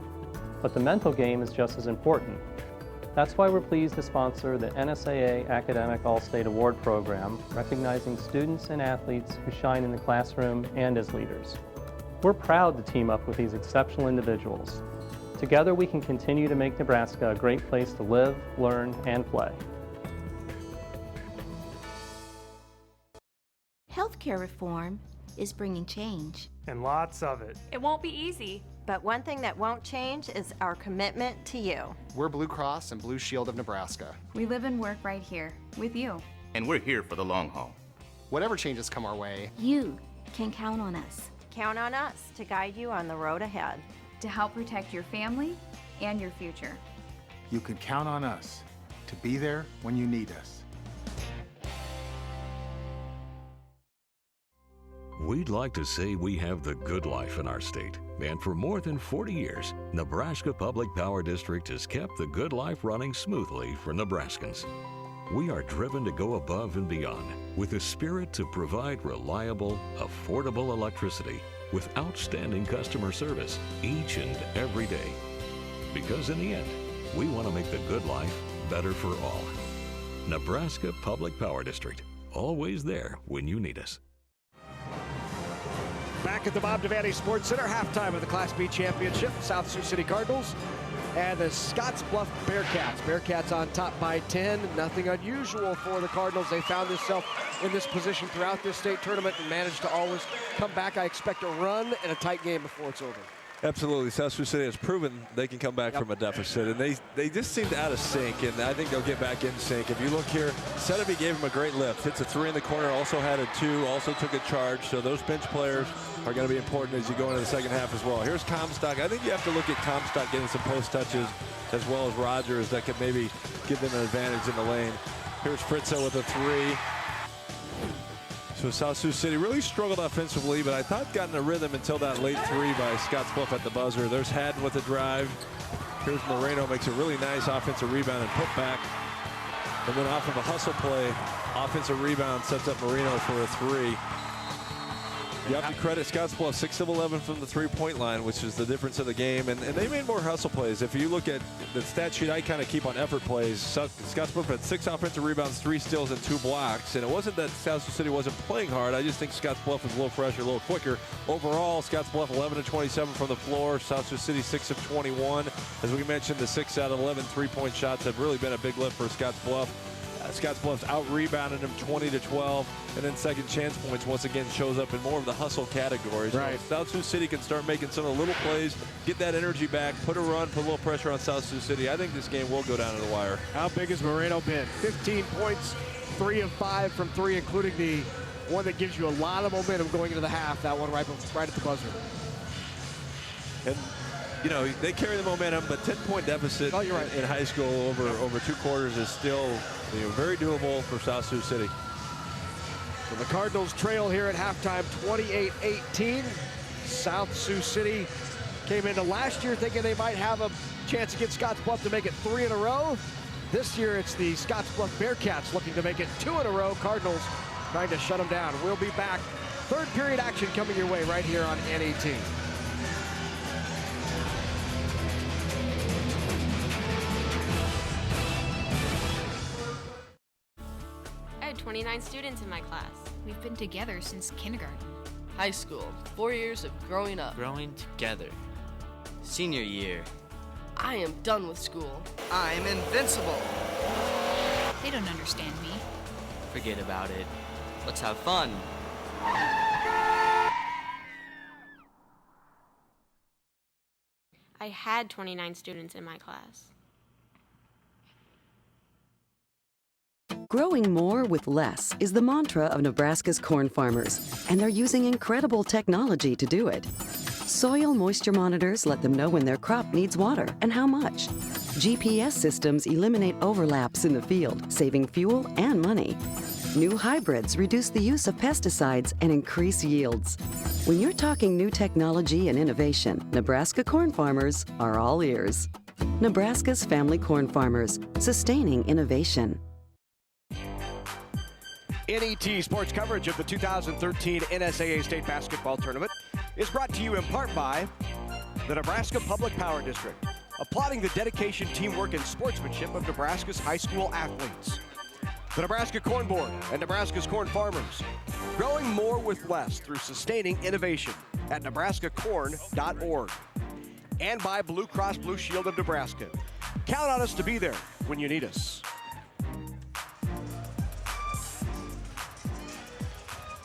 But the mental game is just as important. That's why we're pleased to sponsor the NSAA Academic All-State Award Program, recognizing students and athletes who shine in the classroom and as leaders. We're proud to team up with these exceptional individuals. Together, we can continue to make Nebraska a great place to live, learn, and play. Healthcare reform is bringing change. And lots of it. It won't be easy. But one thing that won't change is our commitment to you. We're Blue Cross and Blue Shield of Nebraska. We live and work right here with you. And we're here for the long haul. whatever changes come our way, you can count on us. Count on us to guide you on the road ahead. To help protect your family and your future. You can count on us to be there when you need us. We'd like to say we have the good life in our state. And for more than 40 years, Nebraska Public Power District has kept the good life running smoothly for Nebraskans. We are driven to go above and beyond with a spirit to provide reliable, affordable electricity with outstanding customer service each and every day. Because in the end, we want to make the good life better for all. Nebraska Public Power District, always there when you need us. Back at the Bob Devaney Sports Center, halftime of the Class B championship, South Sioux City Cardinals and the Scottsbluff Bearcats. Bearcats on top by 10. Nothing unusual for the Cardinals. They found themselves in this position throughout this state tournament and managed to always come back. I expect a run and a tight game before it's over. Absolutely. South Sioux City has proven they can come back from a deficit, and they just seemed out of sync, and I think they'll get back in sync. If you look here, Sedeby gave him a great lift. Hits a 3 in the corner, also had a 2, also took a charge. So those bench players are going to be important as you go into the second half as well. Here's Comstock. I think you have to look at Comstock getting some post touches as well as Rogers that could maybe give them an advantage in the lane. Here's Fritzo with a 3. So South Sioux City really struggled offensively, but I thought got in a rhythm until that late 3 by Scottsbluff at the buzzer. There's Haddon with a drive. Here's Moreno, makes a really nice offensive rebound and put back. And then off of a hustle play, offensive rebound sets up Moreno for a 3. You have to credit Scottsbluff, 6 of 11 from the three-point line, which is the difference of the game. And they made more hustle plays. If you look at the stat sheet I kind of keep on effort plays, Scottsbluff had 6 offensive rebounds, 3 steals, and 2 blocks. And it wasn't that South Sioux City wasn't playing hard. I just think Scottsbluff was a little fresher, a little quicker. Overall, Scottsbluff 11 of 27 from the floor. South Sioux City 6 of 21. As we mentioned, the 6 out of 11 three-point shots have really been a big lift for Scottsbluff. Scottsbluff's out-rebounded him 20-12, and then second chance points once again shows up in more of the hustle categories. Right. So South Sioux City can start making some of the little plays, get that energy back, put a run, put a little pressure on South Sioux City. I think this game will go down to the wire. How big has Moreno been? 15 points, 3 of 5 from 3, including the one that gives you a lot of momentum going into the half, that one right at the buzzer. And you know, they carry the momentum, but 10-point deficit in high school over 2 quarters is still very doable for South Sioux City. So the Cardinals trail here at halftime, 28-18. South Sioux City came into last year thinking they might have a chance against Scottsbluff to make it 3 in a row. This year it's the Scottsbluff Bearcats looking to make it 2 in a row. Cardinals trying to shut them down. We'll be back. Third period action coming your way right here on NET. I had 29 students in my class. We've been together since kindergarten. High school, 4 years of growing up. Growing together. Senior year. I am done with school. I'm invincible. They don't understand me. Forget about it. Let's have fun. I had 29 students in my class. Growing more with less is the mantra of Nebraska's corn farmers, and they're using incredible technology to do it. Soil moisture monitors let them know when their crop needs water and how much. GPS systems eliminate overlaps in the field, saving fuel and money. New hybrids reduce the use of pesticides and increase yields. When you're talking new technology and innovation, Nebraska corn farmers are all ears. Nebraska's family corn farmers, sustaining innovation. NET sports coverage of the 2013 NSAA State Basketball Tournament is brought to you in part by the Nebraska Public Power District, applauding the dedication, teamwork, and sportsmanship of Nebraska's high school athletes. The Nebraska Corn Board and Nebraska's corn farmers, growing more with less through sustaining innovation at nebraskacorn.org. And by Blue Cross Blue Shield of Nebraska. Count on us to be there when you need us.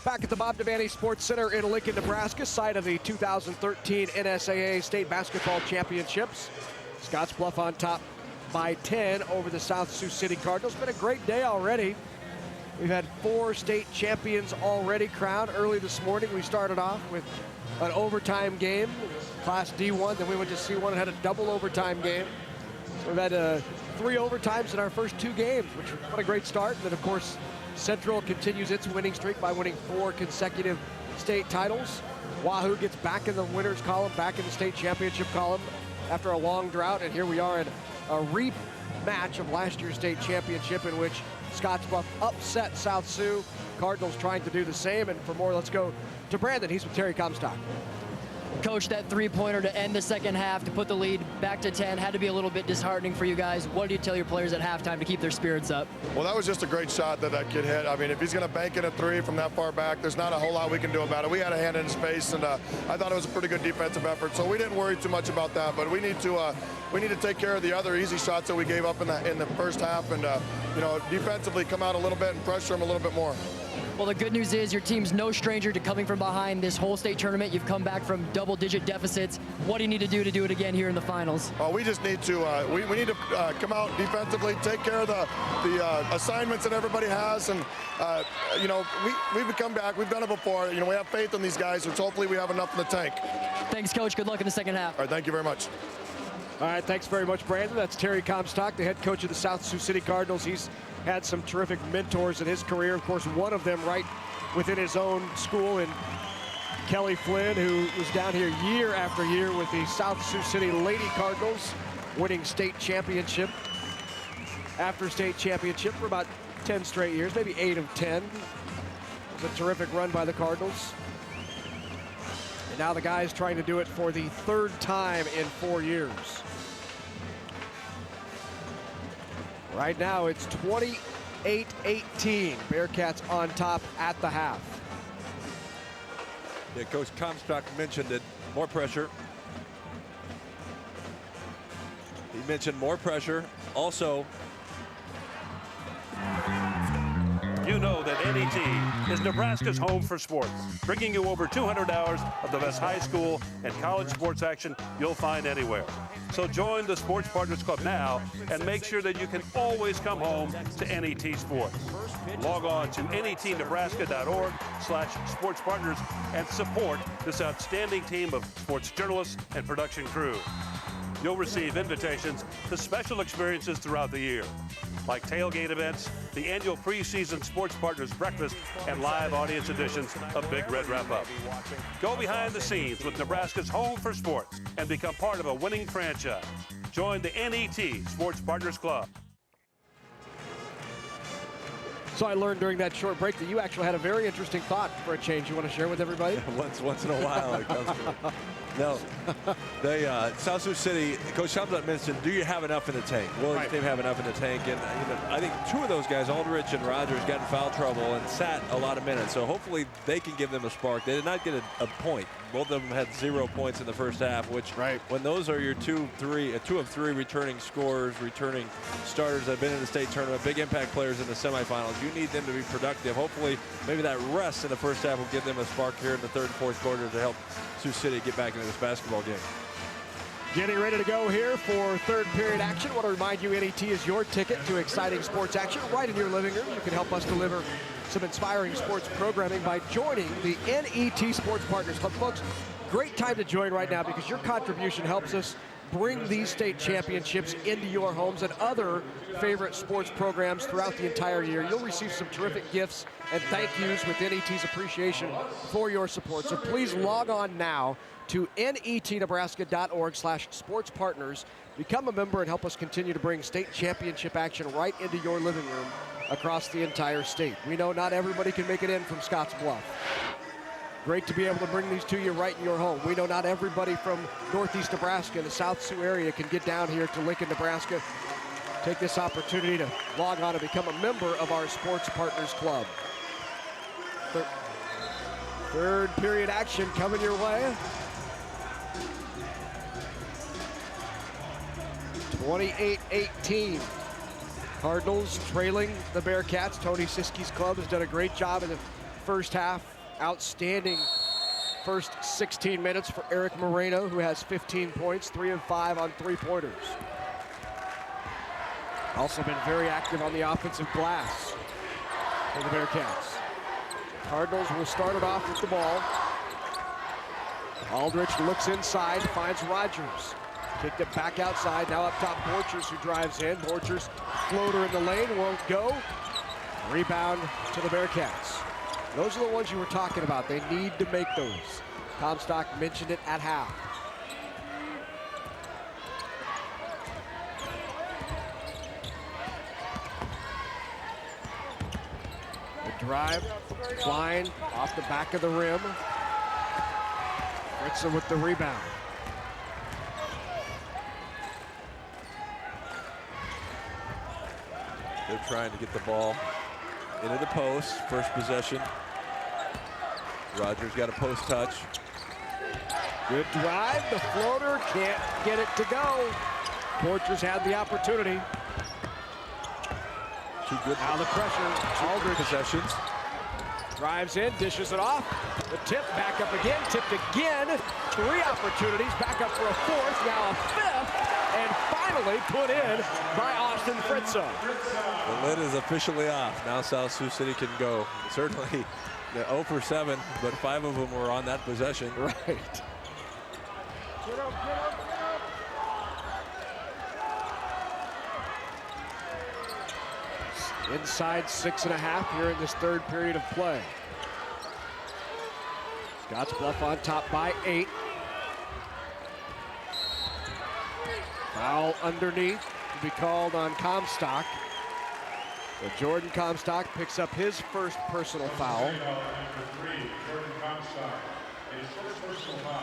Back at the Bob Devaney Sports Center in Lincoln, Nebraska, site of the 2013 NSAA State Basketball Championships. Scottsbluff on top by 10 over the South Sioux City Cardinals. Been a great day already. We've had 4 state champions already crowned. Early this morning, we started off with an overtime game, Class D1. Then we went to C1 and had a double overtime game. So we've had 3 overtimes in our first 2 games, which what a great start. And then, of course, Central continues its winning streak by winning 4 consecutive state titles. Wahoo gets back in the winners column, back in the state championship column after a long drought. And here we are in a rematch of last year's state championship, in which Scottsbluff upset South Sioux. Cardinals trying to do the same. And for more, let's go to Brandon. He's with Terry Comstock. Coach, that three-pointer to end the second half to put the lead back to 10 had to be a little bit disheartening for you guys. What do you tell your players at halftime to keep their spirits up? Well, that was just a great shot that kid hit. I mean, if he's going to bank in a 3 from that far back, there's not a whole lot we can do about it. We had a hand in his face, and I thought it was a pretty good defensive effort, so we didn't worry too much about that. But we need to take care of the other easy shots that we gave up in the first half, and defensively come out a little bit and pressure them a little bit more. Well, the good news is your team's no stranger to coming from behind this whole state tournament. You've come back from double-digit deficits. What do you need to do it again here in the finals? We just need to we need to come out defensively, take care of the assignments that everybody has, and we've come back. We've done it before. We have faith in these guys, which hopefully we have enough in the tank. Thanks, Coach. Good luck in the second half. All right, thank you very much. All right, thanks very much, Brandon. That's Terry Comstock, the head coach of the South Sioux City Cardinals. He's had some terrific mentors in his career. Of course, one of them right within his own school in Kelly Flynn, who was down here year after year with the South Sioux City Lady Cardinals, winning state championship after state championship for about 10 straight years, maybe 8 of 10. It was a terrific run by the Cardinals. And now the guys trying to do it for the 3rd time in 4 years. Right now, it's 28-18. Bearcats on top at the half. Yeah, Coach Comstock mentioned it. More pressure. He mentioned more pressure. Also, you know that NET is Nebraska's home for sports, bringing you over 200 hours of the best high school and college sports action you'll find anywhere. So join the Sports Partners Club now and make sure that you can always come home to NET Sports. Log on to netnebraska.org/sportspartners and support this outstanding team of sports journalists and production crew. You'll receive invitations to special experiences throughout the year, like tailgate events, the annual preseason Sports Partners Breakfast, and live audience editions of Big Red Wrap-Up. Go behind the scenes with Nebraska's home for sports and become part of a winning franchise. Join the NET Sports Partners Club. So I learned during that short break that you actually had a very interesting thought for a change you want to share with everybody? Once in a while it comes to it. No, they South Sioux City, Coach Comstock mentioned, do you have enough in the tank? Will his team have enough in the tank? And I think 2 of those guys, Aldrich and Rogers, got in foul trouble and sat a lot of minutes. So hopefully they can give them a spark. They did not get a point. Both of them had 0 points in the first half, which when those are your 2 of 3 returning scorers, returning starters that have been in the state tournament, big impact players in the semifinals, you need them to be productive. Hopefully maybe that rest in the first half will give them a spark here in the 3rd and 4th quarter to help Sioux City get back into this basketball game. Getting ready to go here for 3rd period action. I want to remind you, NET is your ticket to exciting sports action right in your living room. You can help us deliver some inspiring sports programming by joining the NET Sports Partners Club. Folks, great time to join right now because your contribution helps us bring these state championships into your homes and other favorite sports programs throughout the entire year. You'll receive some terrific gifts and thank yous with NET's appreciation for your support. So please log on now to netnebraska.org/sportspartners. Become a member and help us continue to bring state championship action right into your living room across the entire state. We know not everybody can make it in from Scottsbluff. Great to be able to bring these to you right in your home. We know not everybody from Northeast Nebraska and the South Sioux area can get down here to Lincoln, Nebraska. Take this opportunity to log on and become a member of our Sports Partners Club. 3rd period action coming your way. 28-18. Cardinals trailing the Bearcats. Tony Siski's club has done a great job in the first half. Outstanding first 16 minutes for Eric Moreno, who has 15 points, 3 of 5 on 3-pointers. Also been very active on the offensive glass. for the Bearcats. Cardinals will start it off with the ball. Aldrich looks inside, finds Rogers. Kicked it back outside, now up top Borchers who drives in. Borchers floater in the lane, won't go. Rebound to the Bearcats. Those are the ones you were talking about. They need to make those. Comstock mentioned it at half. The drive, flying off the back of the rim. Fritza with the rebound. They're trying to get the ball into the post. First possession. Rogers got a post touch. Good drive. The floater can't get it to go. Borchers had the opportunity. Two good. Now the pressure. Aldrich possessions. Drives in, dishes it off. The tip back up again, tipped again. 3 opportunities, back up for a 4th, now a 5th, and finally put in by Austin Fritza. The lid is officially off. Now South Sioux City can go. Certainly the 0 for 7, but 5 of them were on that possession. Right. Get up, get up, get up. Inside 6.5 here in this 3rd period of play. Scottsbluff on top by 8. Foul underneath to be called on Comstock. So Jordan Comstock picks up his first personal foul.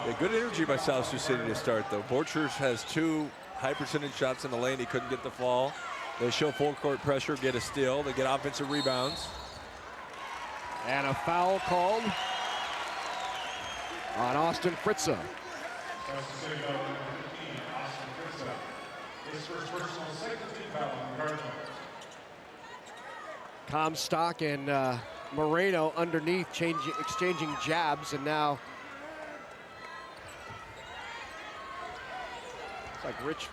Yeah, good energy by South Sioux City to start, though. Borchers has 2 high percentage shots in the lane. He couldn't get the fall. They show full court pressure, get a steal. They get offensive rebounds. And a foul called on Austin Fritza. Comstock and Moreno underneath exchanging jabs, and now it's like Rich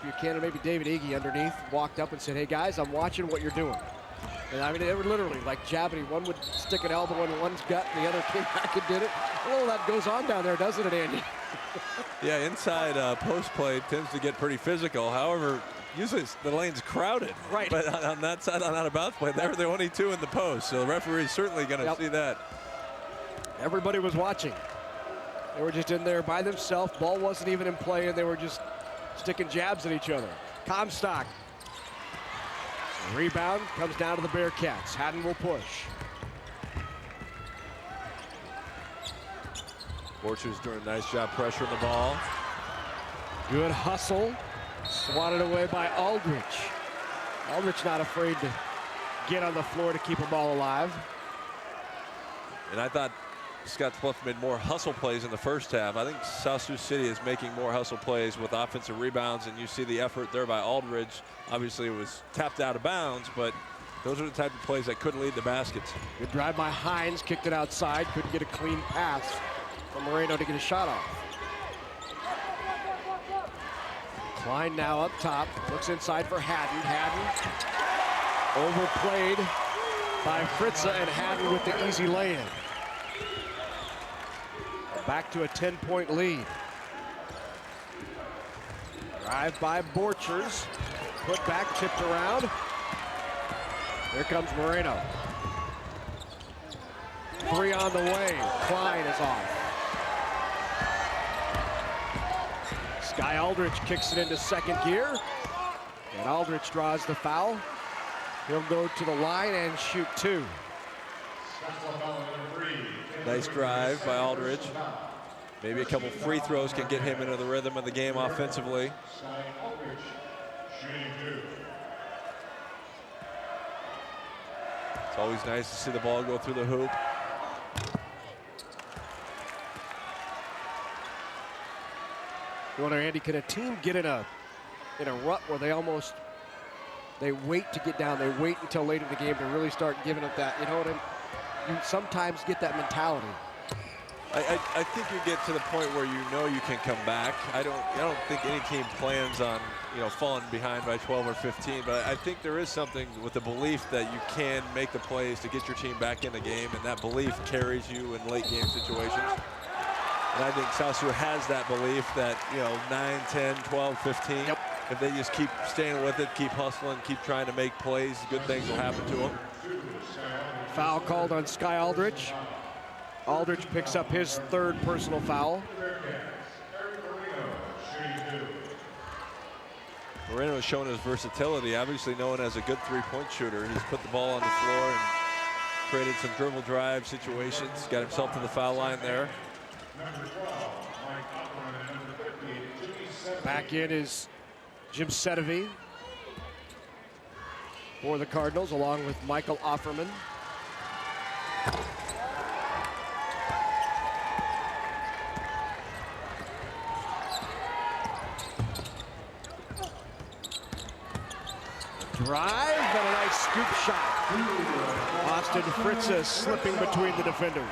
Buchanan, maybe David Iggy underneath, walked up and said, hey guys, I'm watching what you're doing. And I mean, they were literally like jabbing. One would stick an elbow in one's gut, and the other came back and did it. Well, that goes on down there, doesn't it, Andy? Yeah, inside post play tends to get pretty physical. However, usually the lane's crowded. Right. But on that side, on out of bounds play, they're the only 2 in the post. So the referee's certainly going to see that. Everybody was watching. They were just in there by themselves. Ball wasn't even in play, and they were just sticking jabs at each other. Comstock. Rebound comes down to the Bearcats. Haddon will push. Borchers doing a nice job pressuring the ball. Good hustle. Swatted away by Aldrich. Aldrich not afraid to get on the floor to keep the ball alive. And I thought Scottsbluff made more hustle plays in the first half. I think South Sioux City is making more hustle plays with offensive rebounds, and you see the effort there by Aldridge. Obviously, it was tapped out of bounds, but those are the type of plays that could lead to baskets. Good drive by Hines, kicked it outside, couldn't get a clean pass from Moreno to get a shot off. Klein now up top, looks inside for Haddon. Haddon overplayed by Fritza, and Haddon with the easy lay-in. Back to a 10-point lead. Drive by Borchers. Put back, tipped around. Here comes Moreno. 3 on the way. Klein is off. Sky Aldrich kicks it into second gear. And Aldrich draws the foul. He'll go to the line and shoot 2. Nice drive by Aldridge. Maybe a couple free throws can get him into the rhythm of the game offensively. It's always nice to see the ball go through the hoop. You wonder, Andy, can a team get in a rut where they wait to get down, they wait until late in the game to really start giving up that, you know what I mean? You sometimes get that mentality. I think you get to the point where you know you can come back. I don't think any team plans on falling behind by 12 or 15, but I think there is something with the belief that you can make the plays to get your team back in the game, and that belief carries you in late game situations. And I think South Sioux has that belief that 9, 10, 12, 15. Yep. If they just keep staying with it, keep hustling, keep trying to make plays, good things will happen to them. Foul called on Sky Aldrich. Aldrich picks up his third personal foul. Moreno has shown his versatility, obviously known as a good three-point shooter. He's put the ball on the floor and created some dribble drive situations, got himself to the foul line there. Back in is Jim Sedevy for the Cardinals, along with Michael Offerman. Drive and a nice scoop shot. Austin Fritzes slipping between the defenders.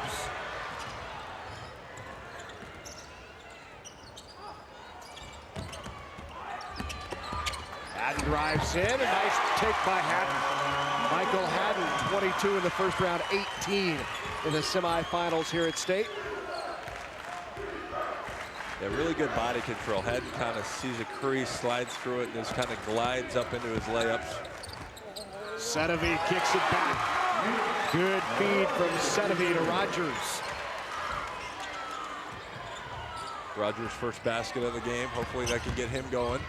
Haddon drives in, a nice take by Haddon. Michael Haddon, 22 in the first round, 18 in the semifinals here at State. Yeah, really good body control. Haddon kind of sees a crease, slides through it, and just kind of glides up into his layups. Sedevy kicks it back. Good feed from Sedevy to Rogers. Rogers' first basket of the game. Hopefully that can get him going.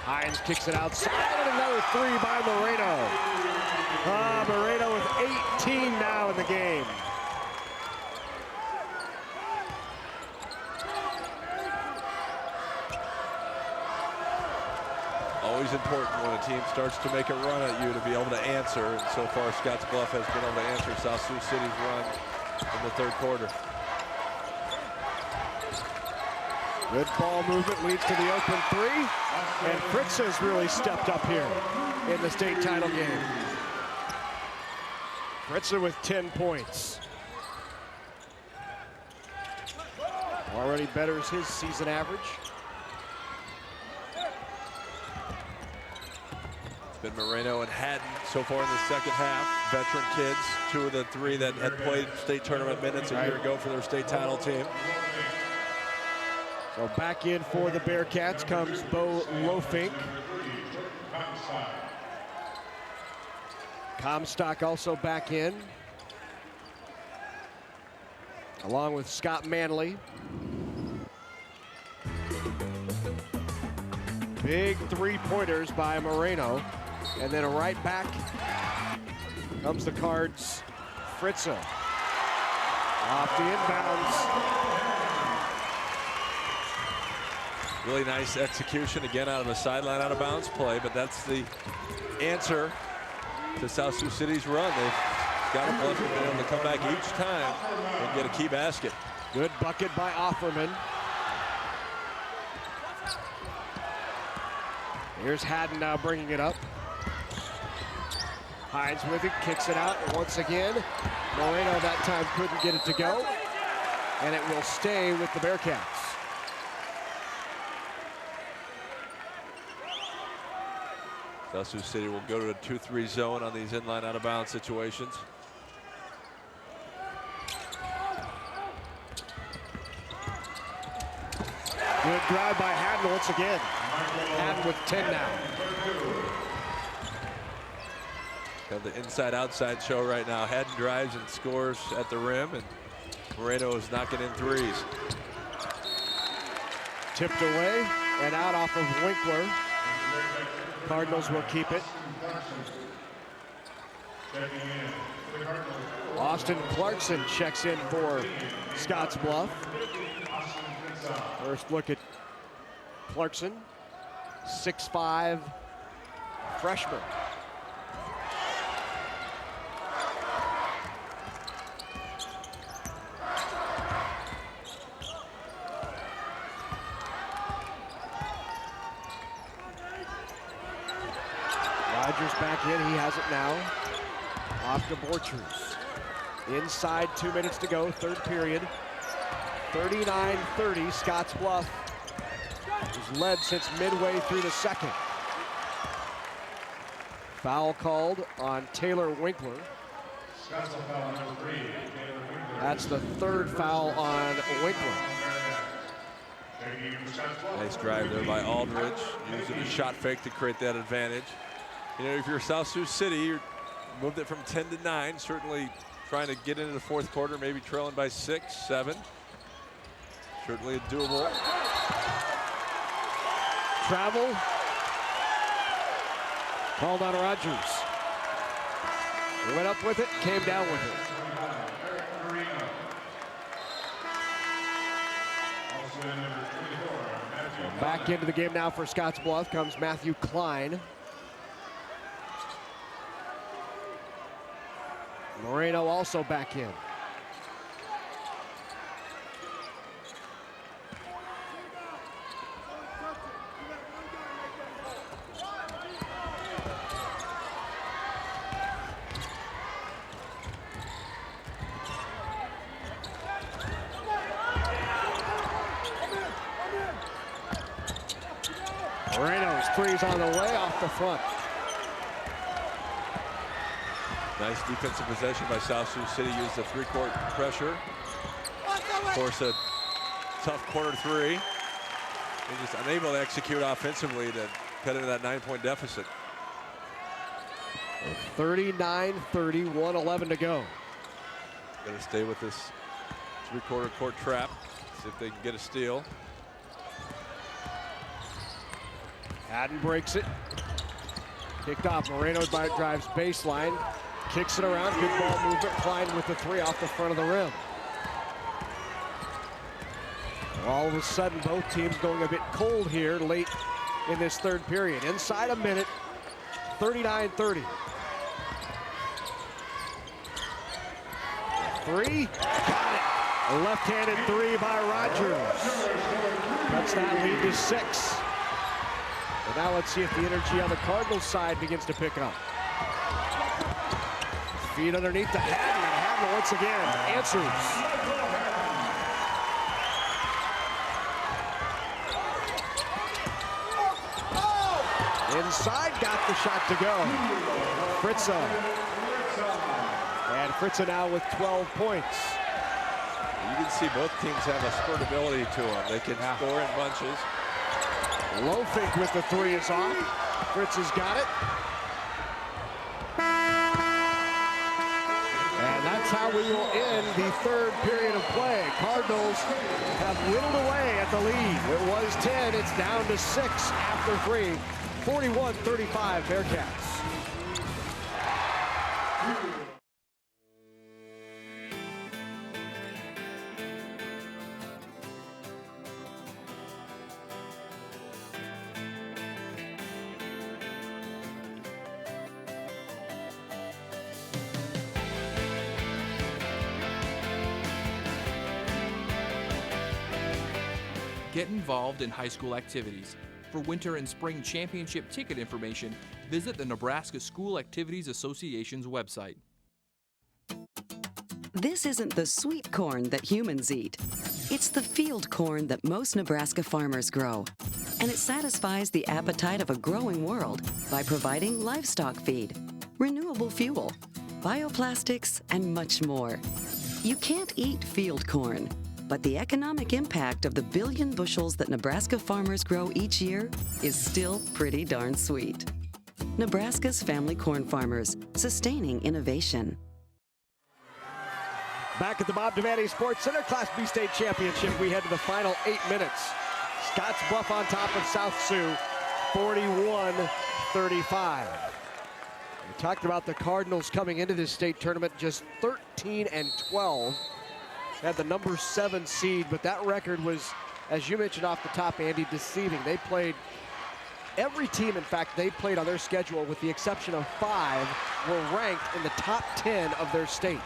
Hines kicks it outside, and another three by Moreno. Moreno with 18 now in the game. Always important when a team starts to make a run at you to be able to answer. And so far, Scottsbluff has been able to answer South Sioux City's run in the third quarter. Good ball movement leads to the open three. And Fritz has really stepped up here in the state title game. Fritzer with 10 points. Already betters his season average. It's been Moreno and Haddon so far in the second half. Veteran kids, 2 of the 3 that had played state tournament minutes a year ago for their state title team. So back in for the Bearcats comes Bo Lofink. Comstock also back in, along with Scott Manley. Big three-pointers by Moreno. And then right back comes the Cards' Fritza. Off the inbounds. Really nice execution again out of a sideline out of bounds play, but that's the answer to South Sioux City's run. They've got a bluff and been able to come back each time and get a key basket. Good bucket by Offerman. Here's Haddon now bringing it up. Hines with it, kicks it out, and once again, Moreno that time couldn't get it to go, and it will stay with the Bearcats. South Sioux City will go to a 2-3 zone on these inline out of bounds situations. Good drive by Haddon once again. Haddon with 10 now. Have the inside-outside show right now. Haddon drives and scores at the rim, and Moreno is knocking in threes. Tipped away and out off of Winkler. Cardinals will keep it. Austin Clarkson checks in for Scottsbluff. First look at Clarkson, 6'5" freshman. Rogers back in, he has it now. Off to Borchers. Inside, 2 minutes to go, third period. 39-30, Scottsbluff has led since midway through the second. Foul called on Taylor Winkler. That's the third foul on Winkler. Nice drive there by Aldridge, using a shot fake to create that advantage. You know, if you're South Sioux City, you moved it from 10 to 9, certainly trying to get into the fourth quarter, maybe trailing by 6, 7. Certainly doable. Travel. Called on Rogers. Went up with it, came down with it. Back into the game now for Scottsbluff comes Matthew Klein. Moreno also back in. Moreno's three's on the way off the front. Nice defensive possession by South Sioux City. Used the three-court pressure. Of course, a tough quarter three. They're just unable to execute offensively to cut into that 9-point deficit. 39-30, 1:11 to go. Got to stay with this three-quarter court trap. See if they can get a steal. Haddon breaks it. Kicked off. Moreno drives baseline. Kicks it around. Good ball movement. Klein with the three off the front of the rim. All of a sudden, both teams going a bit cold here late in this third period. Inside a minute, 39-30. Three. Got it. A left-handed three by Rogers. Cuts that lead to 6. And now let's see if the energy on the Cardinals side begins to pick up. Feet underneath the Haddon, and Haddon once again answers. Inside, got the shot to go. Fritza. And Fritza now with 12 points. You can see both teams have a spurt ability to them. They can score in bunches. Low fake with the three is off. Fritz has got it. And that's how we will end the third period of play. Cardinals have whittled away at the lead. It was 10, it's down to 6 after 3. 41-35 Bearcats. Get involved in high school activities. For winter and spring championship ticket information, visit the Nebraska School Activities Association's website. This isn't the sweet corn that humans eat. It's the field corn that most Nebraska farmers grow. And it satisfies the appetite of a growing world by providing livestock feed, renewable fuel, bioplastics, and much more. You can't eat field corn, but the economic impact of the billion bushels that Nebraska farmers grow each year is still pretty darn sweet. Nebraska's family corn farmers, sustaining innovation. Back at the Bob Devaney Sports Center, Class B State Championship. We head to the final 8 minutes. Scottsbluff on top of South Sioux, 41-35. We talked about the Cardinals coming into this state tournament just 13-12. Had the number 7 seed, but that record was, as you mentioned off the top, Andy, deceiving. They played, every team, in fact, they played on their schedule, with the exception of 5, were ranked in the top 10 of their state.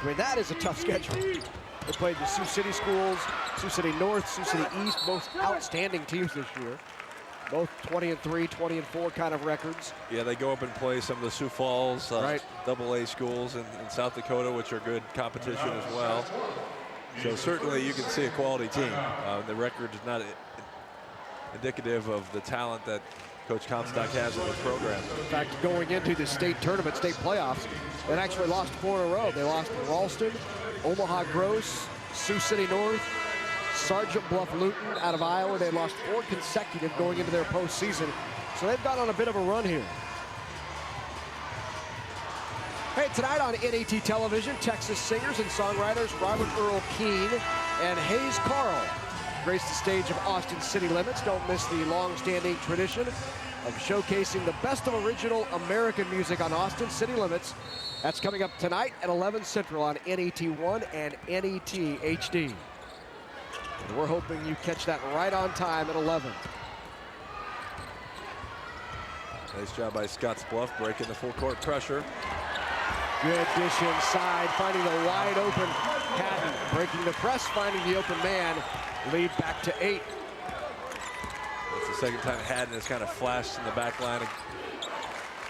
I mean, that is a tough schedule. They played the Sioux City schools, Sioux City North, Sioux City East, both outstanding teams this year. Both 20-3, 20-4 kind of records. Yeah, they go up and play some of the Sioux Falls AA schools in South Dakota, which are good competition as well. So certainly you can see a quality team. The record is not indicative of the talent that Coach Comstock has in this program. In fact, going into the state tournament, state playoffs, they actually lost 4 in a row. They lost to Ralston, Omaha Gross, Sioux City North, Sergeant Bluff Luton out of Iowa. They lost 4 consecutive going into their postseason. So they've gone on a bit of a run here. Hey, tonight on NET television, Texas singers and songwriters Robert Earl Keane and Hayes Carl grace the stage of Austin City Limits. Don't miss the long-standing tradition of showcasing the best of original American music on Austin City Limits. That's coming up tonight at 11 Central on NET1 and NET HD. And we're hoping you catch that right on time at 11. Nice job by Scottsbluff breaking the full court pressure. Good dish inside, finding the wide open Hatton. Breaking the press, finding the open man. Lead back to 8. It's the second time Hatton has kind of flashed in the back line,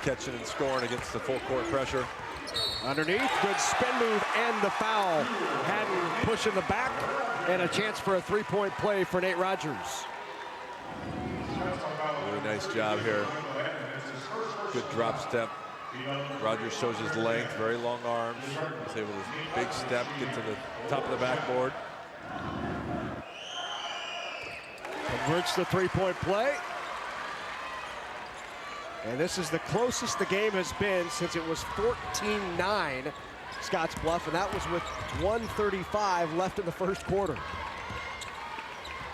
catching and scoring against the full court pressure. Underneath, good spin move and the foul. Hatton pushing the back, and a chance for a three-point play for Nate Rogers. Really nice job here. Good drop step. Rogers shows his length, very long arms. He's able to big step, get to the top of the backboard. Converts the three-point play. And this is the closest the game has been since it was 14-9 Scottsbluff, and that was with 1:35 left in the first quarter.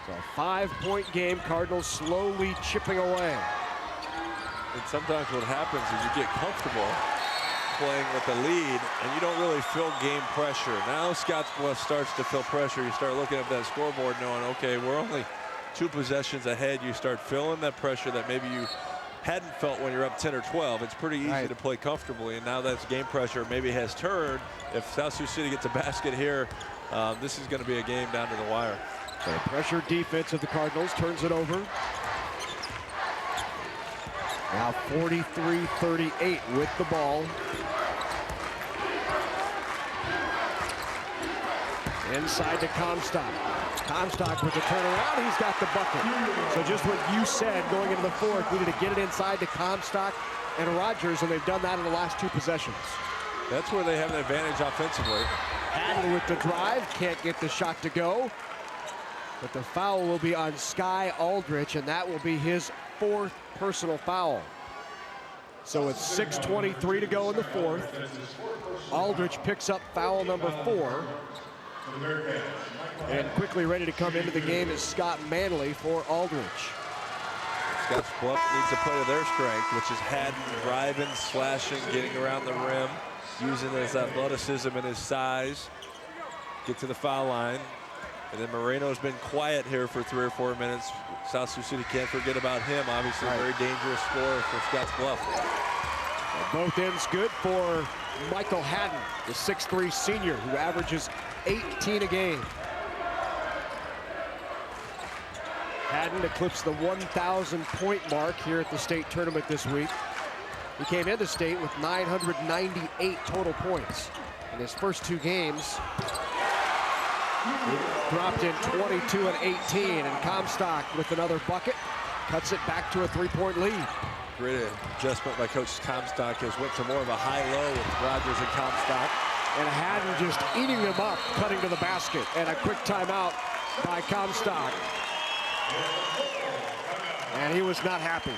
So a 5-point game, Cardinals slowly chipping away. And sometimes what happens is you get comfortable playing with the lead and you don't really feel game pressure. Now Scottsbluff starts to feel pressure. You start looking at that scoreboard knowing, okay, we're only 2 possessions ahead. You start feeling that pressure that maybe you hadn't felt when you're up 10 or 12. It's pretty easy to play comfortably, and now that's game pressure maybe has turned. If South Sioux City gets a basket here, this is going to be a game down to the wire. So pressure defense of the Cardinals turns it over. Now 43-38 with the ball. Inside to Comstock. Comstock with the turnaround, he's got the bucket. So just what you said going into the fourth, needed to get it inside to Comstock and Rogers, and they've done that in the last 2 possessions. That's where they have an advantage offensively. Hatton with the drive, can't get the shot to go. But the foul will be on Sky Aldrich, and that will be his 4th personal foul. So it's 6:23 to go in the fourth. Aldrich picks up foul number 4. And quickly ready to come into the game is Scott Manley for Aldrich. Scottsbluff needs to play to their strength, which is Hatton driving, slashing, getting around the rim, using his athleticism and his size. Get to the foul line. And then Moreno's been quiet here for 3 or 4 minutes. South Sioux City can't forget about him. Obviously, a very dangerous scorer for Scottsbluff. Both ends good for Michael Hatton, the 6'3" senior who averages 18 a game. Hatton eclipsed the 1,000-point mark here at the state tournament this week. He came into state with 998 total points. In his first 2 games, he dropped in 22 and 18, and Comstock with another bucket cuts it back to a 3-point lead. Great adjustment by Coach Comstock, has went to more of a high-low with Rogers and Comstock. And Hatton just eating them up, cutting to the basket, and a quick timeout by Comstock. And he was not happy.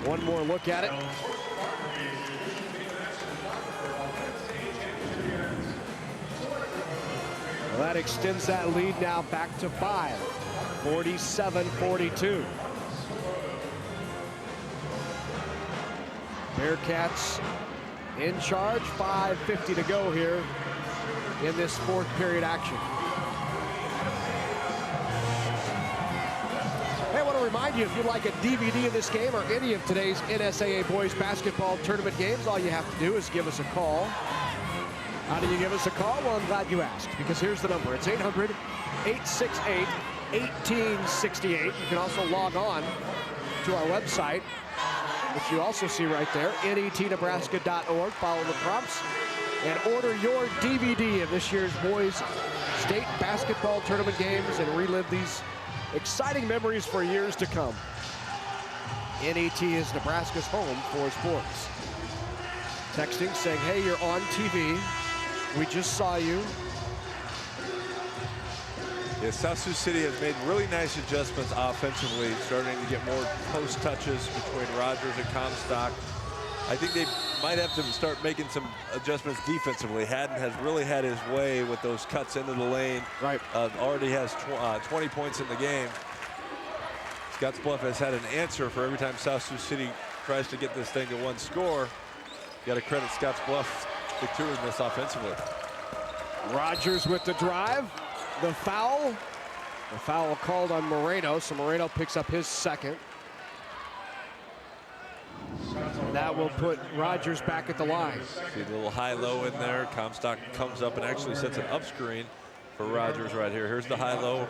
One more look at it. Well, that extends that lead now back to 5, 47-42. Bearcats in charge, 5:50 to go here in this 4th period action. Hey, I want to remind you, if you'd like a DVD of this game or any of today's NSAA boys basketball tournament games, all you have to do is give us a call. How do you give us a call? Well, I'm glad you asked, because here's the number. It's 800-868-1868. You can also log on to our website, which you also see right there, netnebraska.org. Follow the prompts, and order your DVD of this year's boys state basketball tournament games and relive these exciting memories for years to come. NET is Nebraska's home for sports. Texting saying, hey, you're on TV. We just saw you. Yeah, South Sioux City has made really nice adjustments offensively, starting to get more post touches between Rogers and Comstock. I think they might have to start making some adjustments defensively. Haddon has really had his way with those cuts into the lane. Right. Already has 20 points in the game. Scottsbluff has had an answer for every time South Sioux City tries to get this thing to one score. You got to credit Scottsbluff's victoriousness offensively. Rogers with the drive. The foul. The foul called on Moreno, so Moreno picks up his second. And that will put Rogers back at the line. See the little high-low in there. Comstock comes up and actually sets an up screen for Rogers right here. Here's the high-low.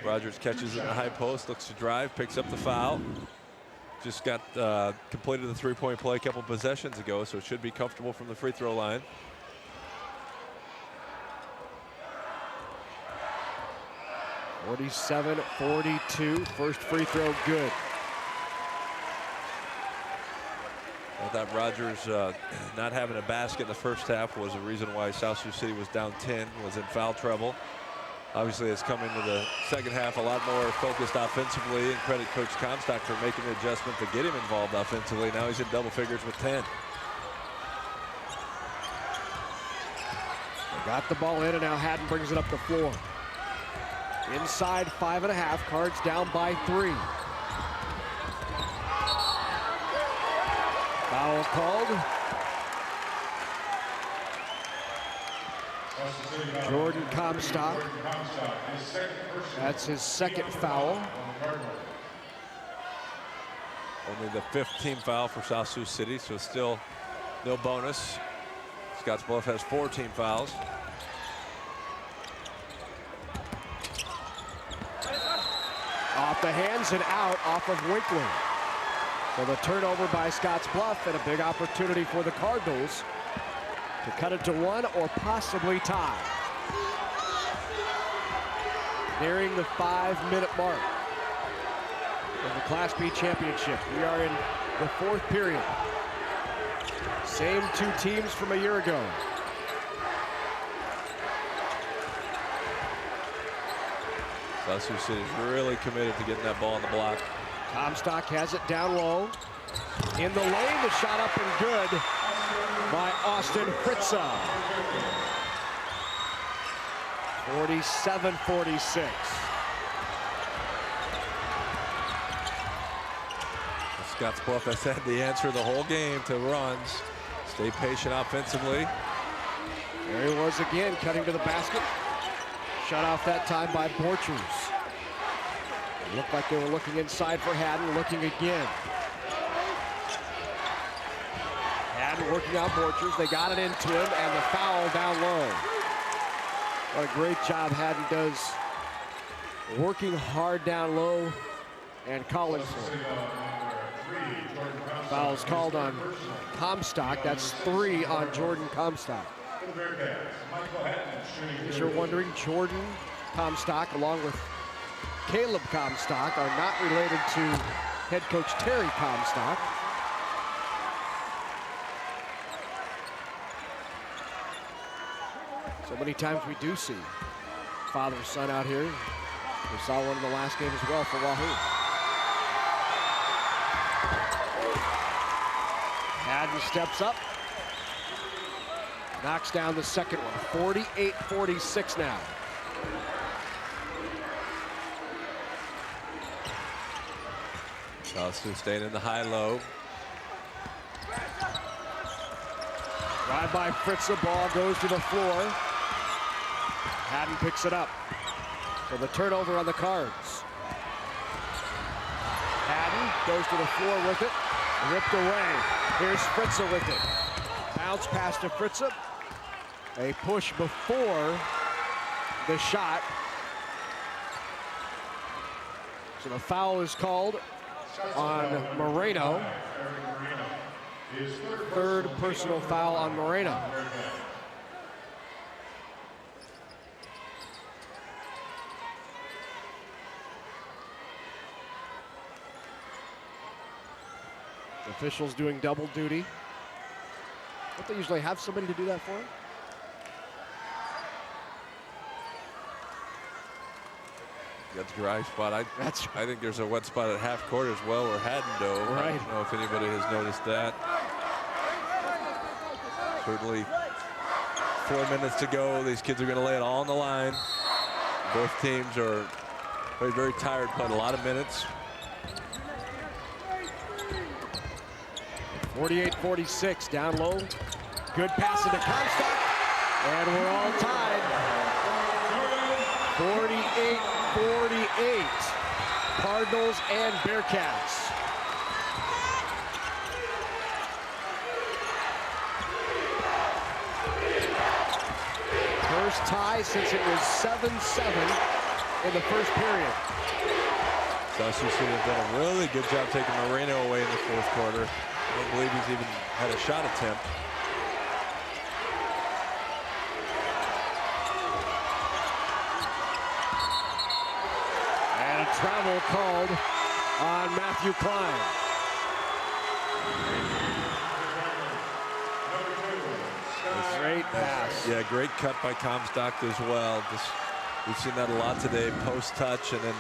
Rogers catches it in the high post, looks to drive, picks up the foul. Just got completed the three-point play a couple possessions ago, so it should be comfortable from the free throw line. (47-42). First free throw good. I thought Rogers not having a basket in the first half was the reason why South Sioux City was down 10, was in foul trouble. Obviously, it's come into the second half a lot more focused offensively, and credit Coach Comstock for making the adjustment to get him involved offensively. Now he's in double figures with 10. Got the ball in, and now Haddon brings it up the floor. Inside 5.5, Cards down by 3. Foul called. Jordan Comstock. That's his second foul. Only the 5th team foul for South Sioux City, so still no bonus. Scottsbluff has 4 team fouls. Off the hands and out off of Winkler. So the turnover by Scottsbluff, and a big opportunity for the Cardinals to cut it to 1 or possibly tie. Nearing the 5-minute mark of the Class B championship. We are in the 4th period. Same 2 teams from a year ago. South Sioux City is really committed to getting that ball on the block. Comstock has it down low. In the lane, the shot up and good by Austin Fritza. 47-46. Scottsbluff has had the answer the whole game to runs. Stay patient offensively. There he was again, cutting to the basket. Shut off that time by Borchers. It looked like they were looking inside for Haddon, looking again. Haddon working on Borchers. They got it into him, and the foul down low. What a great job Haddon does working hard down low and calling for it. Foul's called on Comstock. That's 3 on Jordan Comstock. As you're wondering, Jordan Comstock, along with Caleb Comstock, are not related to head coach Terry Comstock. So many times we do see father-son out here. We saw one in the last game as well for Wahoo. Haddon steps up. Knocks down the second one. 48-46 now. South Sioux staying in the high-low. Drive by Fritz, the ball goes to the floor. Haddon picks it up. So the turnover on the Cards. Haddon goes to the floor with it. Ripped away. Here's Fritza with it. Bounce pass to Fritza. A push before the shot. So the foul is called on Moreno. 3rd personal foul on Moreno. Officials doing double duty. Don't they usually have somebody to do that for them? That's a dry spot. I think there's a wet spot at half court as well, or Haddon. Right. I don't know if anybody has noticed that. Certainly 4 minutes to go. These kids are going to lay it all on the line. Both teams are very, very tired, played a lot of minutes. 48-46, down low. Good pass into Comstock, and we're all tied. 48-48, Cardinals and Bearcats. First tie since it was 7-7 in the first period. South Sioux City has done a really good job taking Moreno away in the fourth quarter. I don't believe he's even had a shot attempt. And a travel called on Matthew Klein. Great pass. Yeah, great cut by Comstock as well. We've seen that a lot today. Post touch and then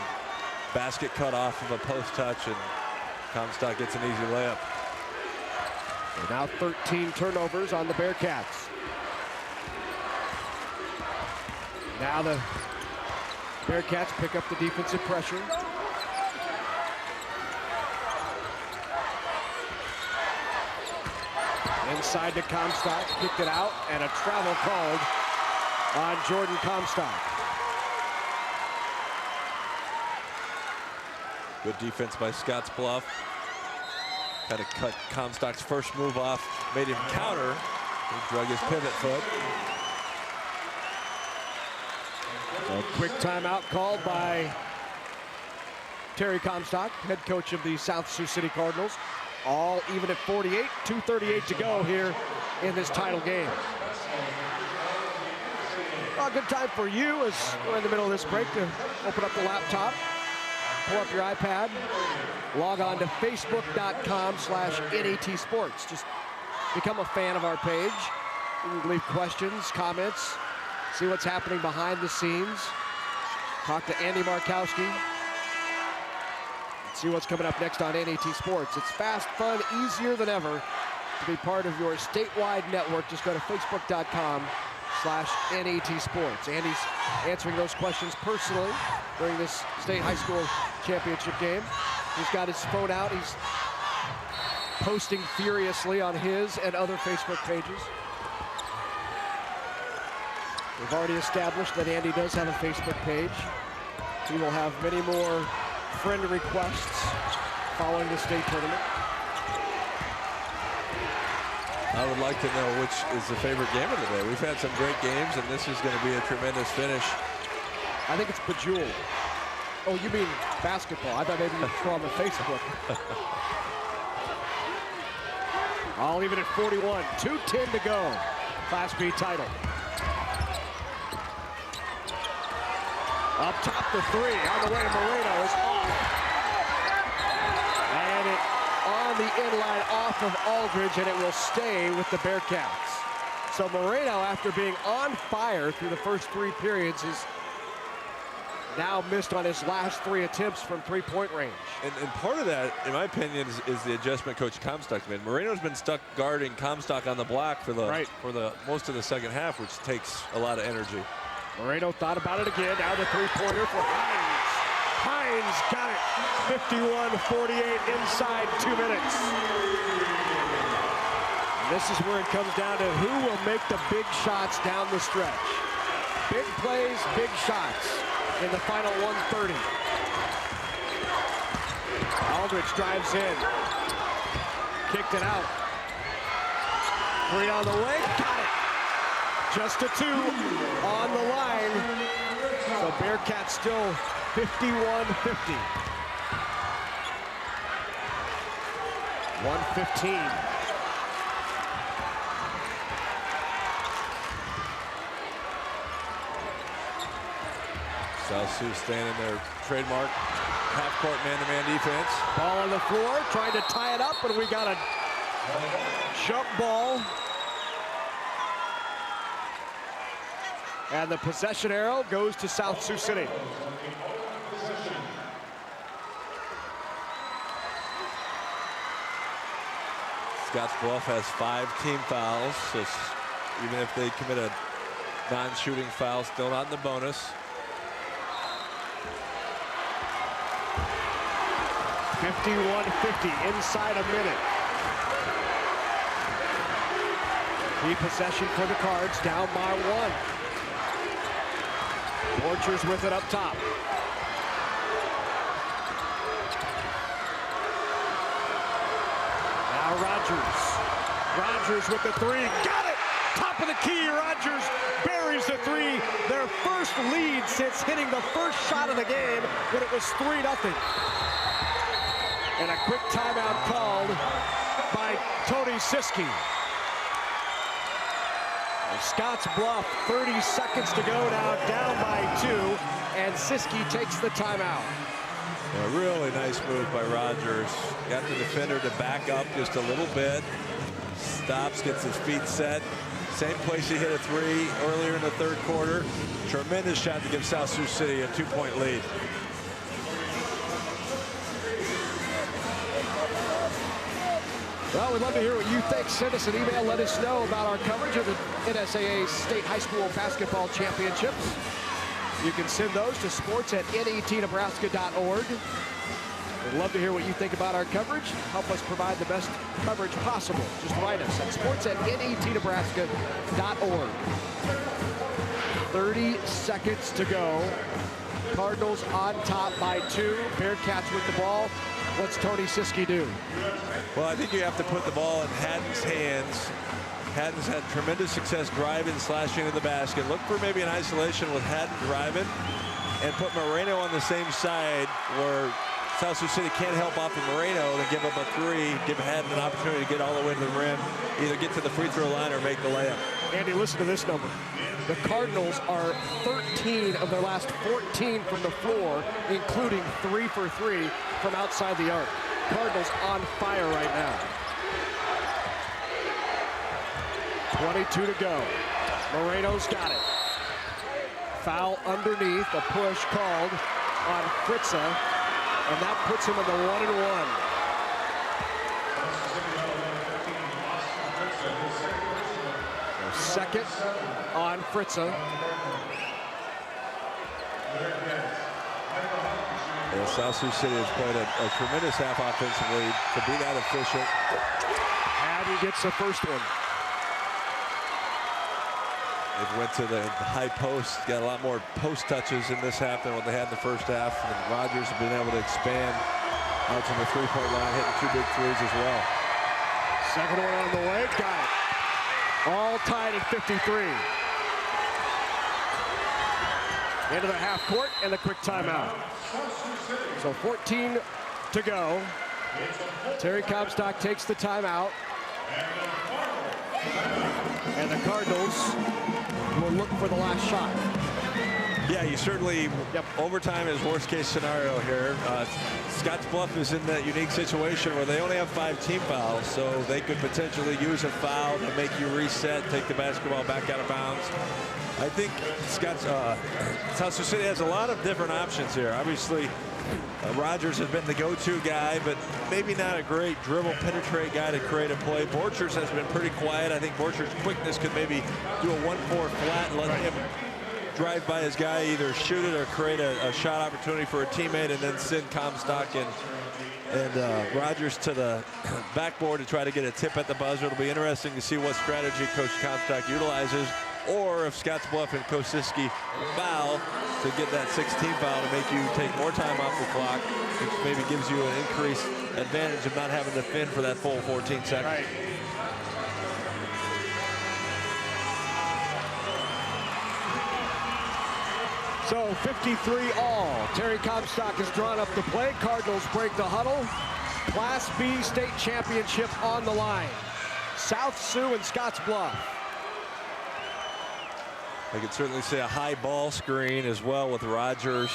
basket cut off of a post touch, and Comstock gets an easy layup. So now 13 turnovers on the Bearcats. Now the Bearcats pick up the defensive pressure. Inside to Comstock, kicked it out, and a travel called on Jordan Comstock. Good defense by Scottsbluff. Kind of cut Comstock's first move off, made him counter. He drug his pivot foot. A quick timeout called by Terry Comstock, head coach of the South Sioux City Cardinals. All even at 48, 2:38 to go here in this title game. Well, good time for you as we're in the middle of this break to open up the laptop, pull up your iPad, log on to facebook.com/NAT Sports. Just become a fan of our page. You can leave questions, comments, see what's happening behind the scenes. Talk to Andy Markowski. See what's coming up next on NAT Sports. It's fast, fun, easier than ever to be part of your statewide network. Just go to facebook.com/NAT Sports. Andy's answering those questions personally during this state high school championship game. He's got his phone out. He's posting furiously on his and other Facebook pages. We've already established that Andy does have a Facebook page. He will have many more friend requests following the state tournament. I would like to know which is the favorite game of the day. We've had some great games, and this is going to be a tremendous finish. I think it's Bejeweled. Oh, you mean basketball? I thought maybe you'd throw on the Facebook. I'll leave it at 41. 2:10 to go. Class B title. Up top, the three on the way to Moreno is off. And it on the inline off of Aldridge, and it will stay with the Bearcats. So Moreno, after being on fire through the first three periods, is now missed on his last three attempts from three-point range. And part of that, in my opinion, is the adjustment Coach Comstock's made. Moreno's been stuck guarding Comstock on the block for the most of the second half, which takes a lot of energy. Moreno thought about it again. Now the three-pointer for Hines. Hines got it. 51-48 inside 2 minutes. And this is where it comes down to who will make the big shots down the stretch. Big plays, big shots in the final 1:30. Aldridge drives in. Kicked it out. Three on the way. Got it. Just a two on the line. So Bearcats still 51-50. 1:15. South Sioux staying in their trademark half-court man-to-man defense. Ball on the floor, trying to tie it up, and we got a jump ball. And the possession arrow goes to South Sioux City. Scottsbluff has 5 team fouls, so even if they commit a non-shooting foul, still not in the bonus. 51-50 inside a minute. Key possession for the Cards, down by 1. Borchers with it up top. Now Rogers. Rogers with the 3. Got it! Top of the key. Rogers buries the 3. Their first lead since hitting the first shot of the game when it was 3-0. And a quick timeout called by Tony Siski. Scottsbluff, 30 seconds to go now, down by 2, and Siski takes the timeout. A really nice move by Rogers. Got the defender to back up just a little bit. Stops, gets his feet set. Same place he hit a 3 earlier in the third quarter. Tremendous shot to give South Sioux City a 2-point lead. Well, we'd love to hear what you think. Send us an email. Let us know about our coverage of the NSAA State High School Basketball Championships. You can send those to sports@netnebraska.org. We'd love to hear what you think about our coverage. Help us provide the best coverage possible. Just write us at sports@netnebraska.org. 30 seconds to go. Cardinals on top by 2. Bearcats with the ball. What's Tony Siski do? Well, I think you have to put the ball in Haddon's hands. Haddon's had tremendous success driving, slashing in the basket. Look for maybe an isolation with Haddon driving and put Moreno on the same side where South Sioux City can't help off of Moreno, then give up a 3, give Haddon an opportunity to get all the way to the rim, either get to the free throw line or make the layup. Andy, listen to this number. The Cardinals are 13 of their last 14 from the floor, including 3 for 3 from outside the arc. Cardinals on fire right now. 22 to go. Moreno's got it. Foul underneath, a push called on Fritza, and that puts him in the 1-and-1. Second on Fritza. Yeah, South Sioux City has played a tremendous half offensively to be that efficient. Haddon gets the first one. It went to the high post, got a lot more post touches in this half than what they had in the first half. And Rogers has been able to expand out to the 3-point line, hitting 2 big 3s as well. Second one on the way, got it. All tied at 53. Into the half court and a quick timeout. So 14 to go. Terry Comstock takes the timeout. And the Cardinals will look for the last shot. Yeah, you certainly, overtime is worst case scenario here. Scottsbluff is in that unique situation where they only have 5 team fouls, so they could potentially use a foul to make you reset, take the basketball back out of bounds. I think South Sioux City has a lot of different options here. Obviously, Rogers has been the go-to guy, but maybe not a great dribble penetrate guy to create a play. Borchers has been pretty quiet. I think Borchers' quickness could maybe do a 1-4 flat and let him drive by his guy, either shoot it or create a shot opportunity for a teammate, and then send Comstock and Rogers to the backboard to try to get a tip at the buzzer. It'll be interesting to see what strategy Coach Comstock utilizes, or if Scottsbluff and Coach Siski foul to get that 16 foul to make you take more time off the clock, which maybe gives you an increased advantage of not having to fend for that full 14 seconds. Right. So 53 all. Terry Comstock has drawn up the play. Cardinals break the huddle. Class B state championship on the line. South Sioux and Scottsbluff. I could certainly say a high ball screen as well with Rogers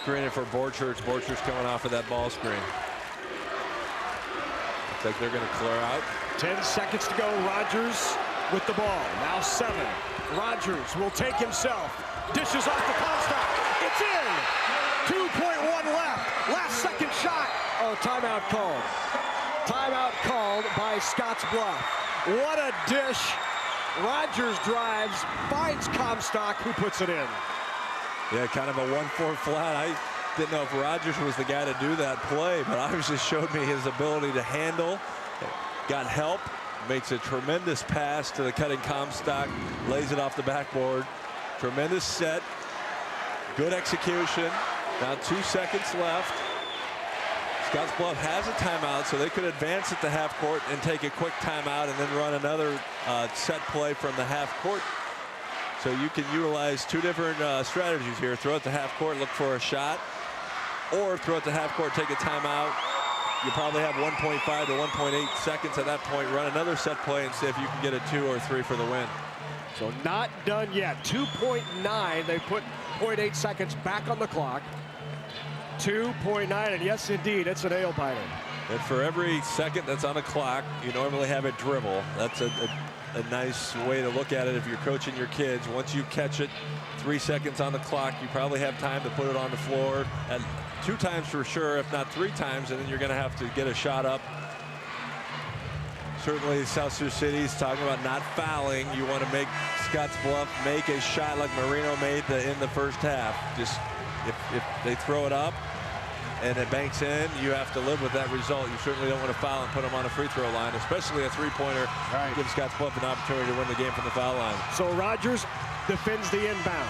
screen it for Borchers. Borchers coming off of that ball screen. Looks like they're going to clear out. 10 seconds to go. Rogers with the ball. Now 7. Rogers will take himself. Dishes off to Comstock. It's in. 2.1 left. Last second shot. Oh, timeout called. Timeout called by Scottsbluff. What a dish. Rogers drives, finds Comstock, who puts it in. Yeah, kind of a 1-4 flat. I didn't know if Rogers was the guy to do that play, but obviously showed me his ability to handle. Got help, makes a tremendous pass to the cutting Comstock, lays it off the backboard. Tremendous set, good execution. Now 2 seconds left. Scottsbluff has a timeout, so they could advance at the half court and take a quick timeout and then run another set play from the half court. So you can utilize 2 different strategies here. Throw it to half court, look for a shot, or throw it to half court, take a timeout. You probably have 1.5 to 1.8 seconds at that point. Run another set play and see if you can get a 2 or 3 for the win. So not done yet. 2.9. They put 0.8 seconds back on the clock. 2.9, and yes, indeed, it's a nail biter. And for every second that's on the clock, you normally have a dribble. That's a nice way to look at it if you're coaching your kids. Once you catch it, 3 seconds on the clock, you probably have time to put it on the floor, and 2 times for sure, if not 3 times, and then you're going to have to get a shot up. Certainly, South Sioux City is talking about not fouling. You want to make Scottsbluff make a shot like Marino made in the first half. Just if they throw it up and it banks in, you have to live with that result. You certainly don't want to foul and put them on a free throw line, especially a 3-pointer. Right. Gives Scottsbluff an opportunity to win the game from the foul line. So Rogers defends the inbound.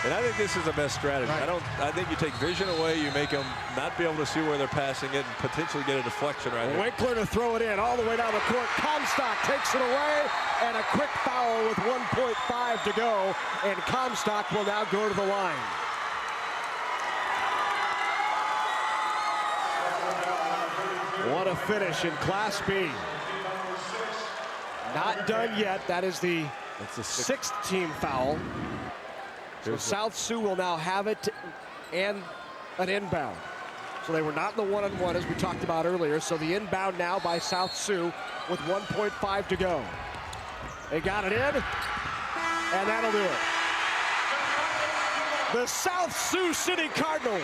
And I think this is the best strategy. Right. I think you take vision away, you make them not be able to see where they're passing it, and potentially get a deflection right here. Winkler to throw it in all the way down the court. Comstock takes it away, and a quick foul with 1.5 to go, and Comstock will now go to the line. What a finish in Class B. Not done yet. That is the 6th team foul. So South Sioux will now have it and an inbound. So they were not in the one-on-one as we talked about earlier. So the inbound now by South Sioux with 1.5 to go. They got it in, and that'll do it. The South Sioux City Cardinals,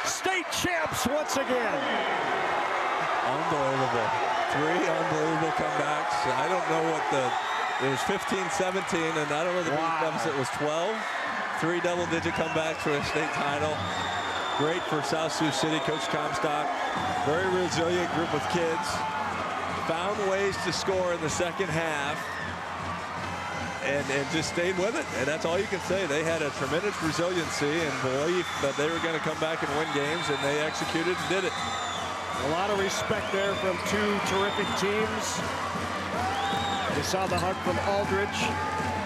state champs once again. Unbelievable. 3 unbelievable comebacks. I don't know what it was 15-17, and I don't know the deficit was 12. 3 double-digit comebacks for a state title. Great for South Sioux City, Coach Comstock. Very resilient group of kids. Found ways to score in the second half, and just stayed with it. And that's all you can say. They had a tremendous resiliency and belief that they were going to come back and win games, and they executed and did it. A lot of respect there from 2 terrific teams. You saw the hug from Aldridge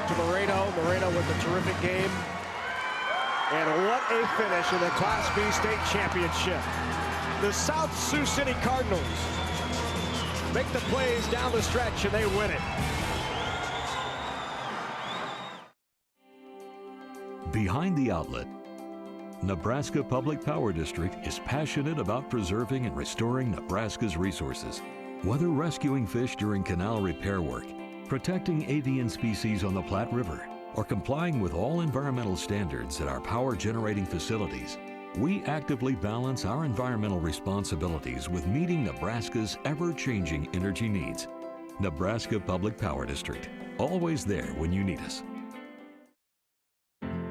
to Moreno. Moreno with a terrific game. And what a finish in the Class B state championship. The South Sioux City Cardinals make the plays down the stretch, and they win it. Behind the outlet, Nebraska Public Power District is passionate about preserving and restoring Nebraska's resources. Whether rescuing fish during canal repair work, protecting avian species on the Platte River, or complying with all environmental standards at our power generating facilities, we actively balance our environmental responsibilities with meeting Nebraska's ever-changing energy needs. Nebraska Public Power District, always there when you need us.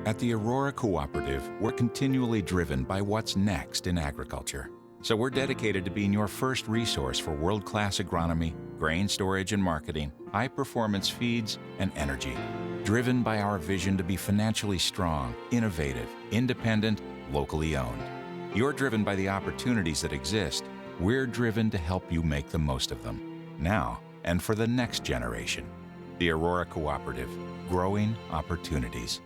At the Aurora Cooperative, we're continually driven by what's next in agriculture. So we're dedicated to being your first resource for world-class agronomy, grain storage and marketing, high-performance feeds, and energy. Driven by our vision to be financially strong, innovative, independent, locally owned. You're driven by the opportunities that exist. We're driven to help you make the most of them, now and for the next generation. The Aurora Cooperative, growing opportunities.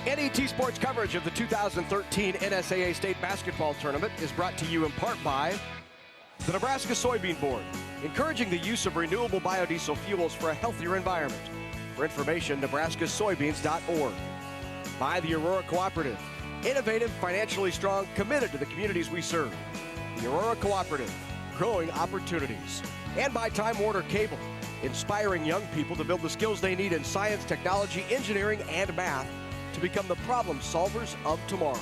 NET Sports coverage of the 2013 NSAA State Basketball Tournament is brought to you in part by the Nebraska Soybean Board, encouraging the use of renewable biodiesel fuels for a healthier environment. For information, nebraskasoybeans.org. by the Aurora Cooperative. Innovative, financially strong, committed to the communities we serve. The Aurora Cooperative, growing opportunities. And by Time Warner Cable, inspiring young people to build the skills they need in science, technology, engineering, and math to become the problem solvers of tomorrow.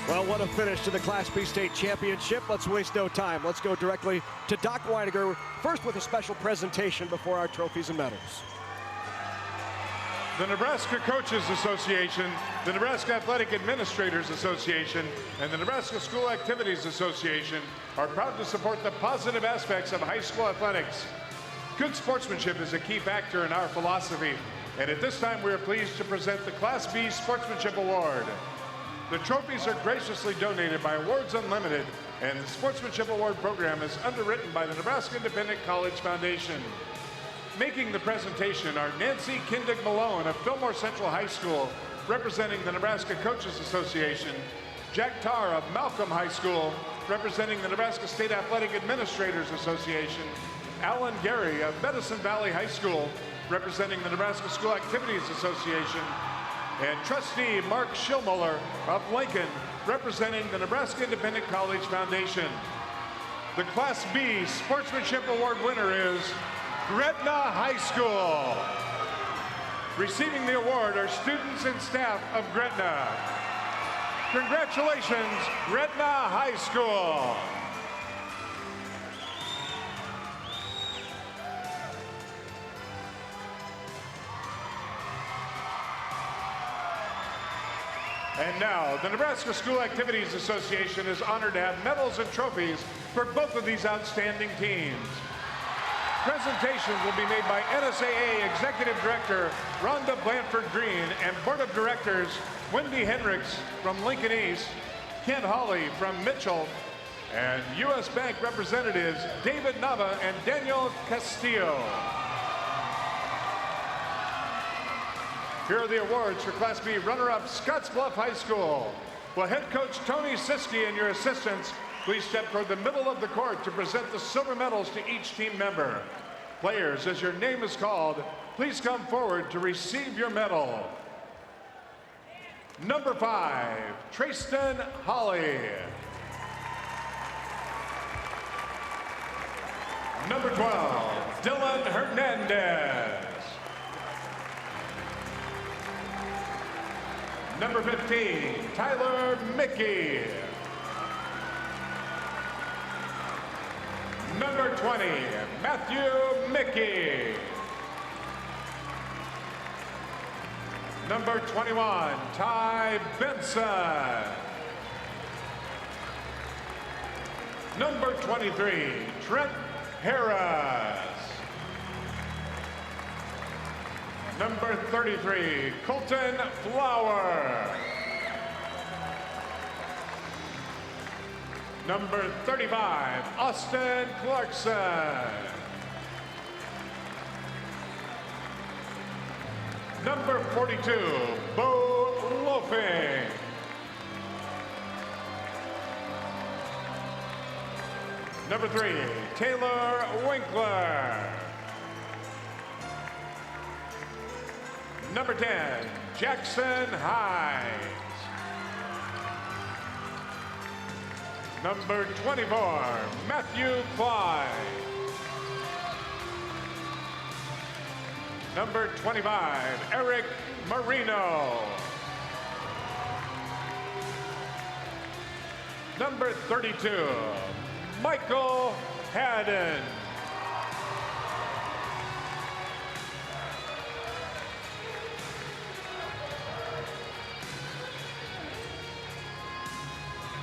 Well, what a finish to the Class B State Championship. Let's waste no time. Let's go directly to Doc Weiniger, first with a special presentation before our trophies and medals. The Nebraska Coaches Association, the Nebraska Athletic Administrators Association, and the Nebraska School Activities Association are proud to support the positive aspects of high school athletics. Good sportsmanship is a key factor in our philosophy, and at this time we are pleased to present the Class B Sportsmanship Award. The trophies are graciously donated by Awards Unlimited, and the Sportsmanship Award program is underwritten by the Nebraska Independent College Foundation. Making the presentation are Nancy Kindig-Malone of Fillmore Central High School, representing the Nebraska Coaches Association, Jack Tarr of Malcolm High School, representing the Nebraska State Athletic Administrators Association, Alan Gary of Medicine Valley High School, representing the Nebraska School Activities Association, and Trustee Mark Schillmuller of Lincoln, representing the Nebraska Independent College Foundation. The Class B Sportsmanship Award winner is Gretna High School. Receiving the award are students and staff of Gretna. Congratulations, Gretna High School. And now, the Nebraska School Activities Association is honored to have medals and trophies for both of these outstanding teams. Presentations will be made by NSAA Executive Director Rhonda Blanford Green and Board of Directors Wendy Hendricks from Lincoln East, Kent Hawley from Mitchell, and U.S. Bank representatives David Nava and Daniel Castillo. Here are the awards for Class B runner-up Scottsbluff High School. Will head coach Tony Siski and your assistants please step toward the middle of the court to present the silver medals to each team member. Players, as your name is called, please come forward to receive your medal. Number 5, Trayston Holly. Number 12, Dylan Hernandez. Number 15, Tyler Mickey. Number 20, Matthew Mickey. Number 21, Ty Benson. Number 23, Trent Harris. Number 33, Colton Flower. Number 35, Austin Clarkson. Number 42, Bo Loafing. Number 3, Taylor Winkler. Number 10, Jackson Hines. Number 24, Matthew Clyde. Number 25, Eric Marino. Number 32, Michael Haddon.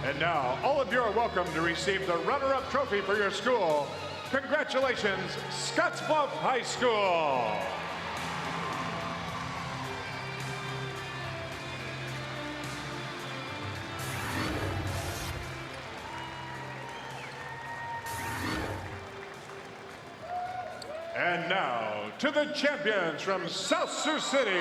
And now, all of you are welcome to receive the runner-up trophy for your school. Congratulations, Scottsbluff High School. And now, to the champions from South Sioux City.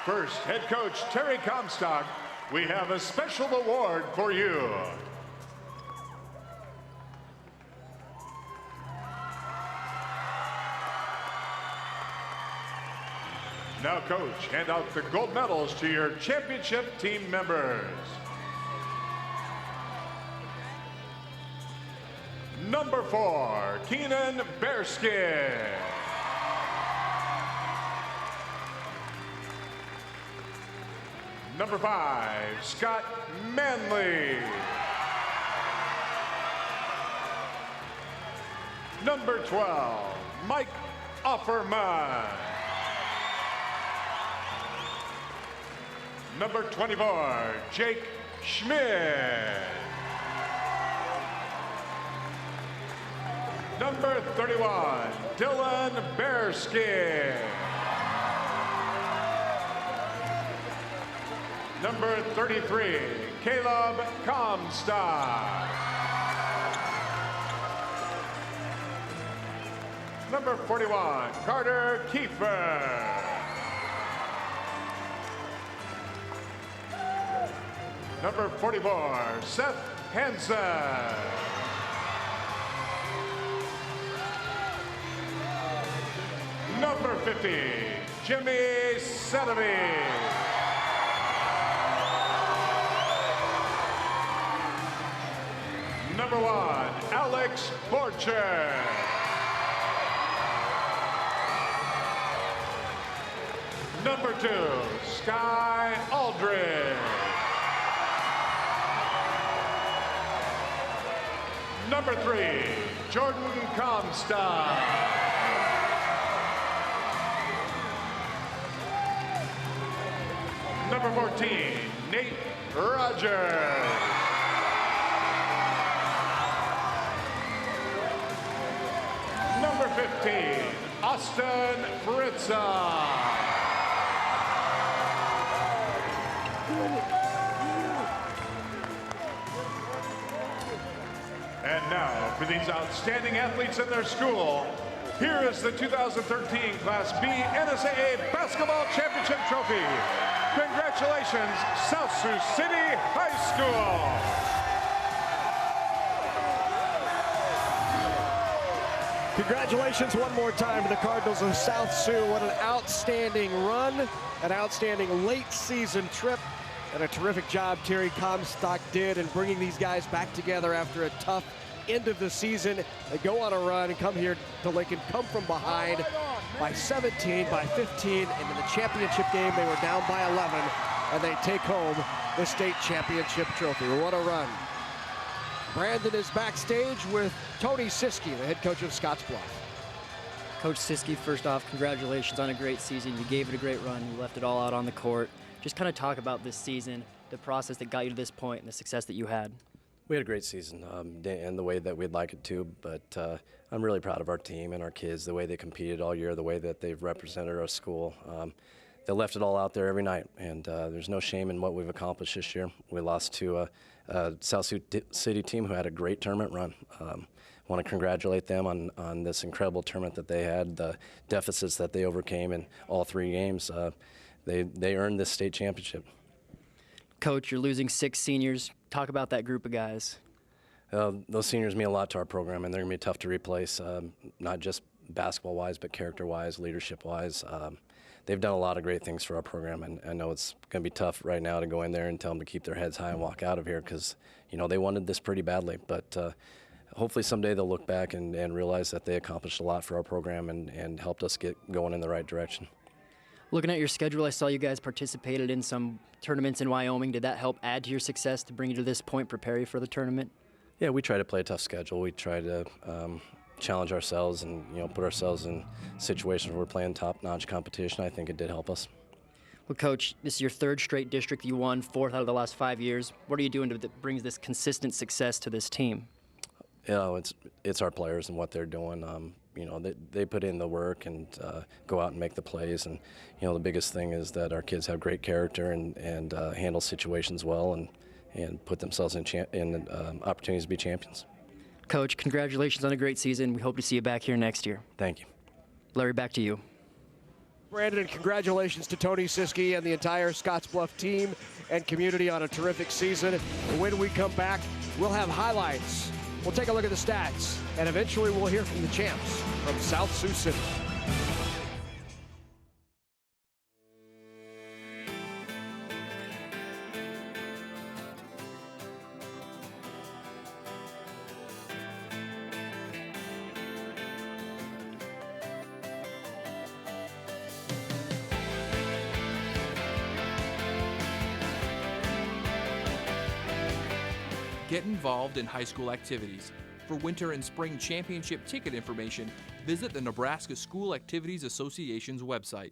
First, head coach Terry Comstock, we have a special award for you. coach hand out the gold medals to your championship team members. Number 4, Keenan Bearskin. Number 5, Scott Manley. Number 12, Mike Offerman. Number 24, Jake Schmidt. Number 31, Dylan Bearskin. Number 33, Caleb Comstock. Number 41, Carter Kiefer. Number 44, Seth Hansen. Number 50, Jimmy Sedemy. Number 1, Alex Borcher. Number 2, Sky Aldridge. Number 3, Jordan Comstock. Number 14, Nate Rogers. Number 15, Austin Fritza. And now, for these outstanding athletes in their school, here is the 2013 Class B NSAA Basketball Championship Trophy. Congratulations, South Sioux City High School. Congratulations one more time to the Cardinals of South Sioux. What an outstanding run, an outstanding late season trip, and a terrific job Terry Comstock did in bringing these guys back together after a tough end of the season. They go on a run and come here to Lincoln, come from behind by 17, by 15, and in the championship game they were down by 11, and they take home the state championship trophy. What a run. Brandon is backstage with Tony Siskey, the head coach of Scottsbluff. Coach Siskey, first off, congratulations on a great season. You gave it a great run. You left it all out on the court. Just kind of talk about this season, the process that got you to this point, and the success that you had. We had a great season, and the way that we'd like it to, but I'm really proud of our team and our kids, the way they competed all year, the way that they've represented our school. They left it all out there every night, and there's no shame in what we've accomplished this year. We lost to a South Sioux City team who had a great tournament run. I want to congratulate them on this incredible tournament that they had, the deficits that they overcame in all 3 games. They earned this state championship. Coach, you're losing 6 seniors. Talk about that group of guys. Those seniors mean a lot to our program, and they're going to be tough to replace, not just basketball-wise, but character-wise, leadership-wise. They've done a lot of great things for our program, and I know it's going to be tough right now to go in there and tell them to keep their heads high and walk out of here because, you know, they wanted this pretty badly. But hopefully someday they'll look back and realize that they accomplished a lot for our program and helped us get going in the right direction. Looking at your schedule, I saw you guys participated in some tournaments in Wyoming. Did that help add to your success to bring you to this point, prepare you for the tournament? Yeah, we try to play a tough schedule. We try to challenge ourselves and, you know, put ourselves in situations where we're playing top-notch competition. I think it did help us. Well, Coach, this is your 3rd straight district you won, 4th out of the last 5 years. What are you doing that brings this consistent success to this team? You know, it's our players and what they're doing. You know, they put in the work and go out and make the plays. And, you know, the biggest thing is that our kids have great character and handle situations well and put themselves in opportunities to be champions. Coach, congratulations on a great season. We hope to see you back here next year. Thank you. Larry, back to you. Brandon, congratulations to Tony Siskey and the entire Scottsbluff team and community on a terrific season. When we come back, we'll have highlights. We'll take a look at the stats, and eventually we'll hear from the champs from South Sioux City. Get involved in high school activities. For winter and spring championship ticket information, visit the Nebraska School Activities Association's website.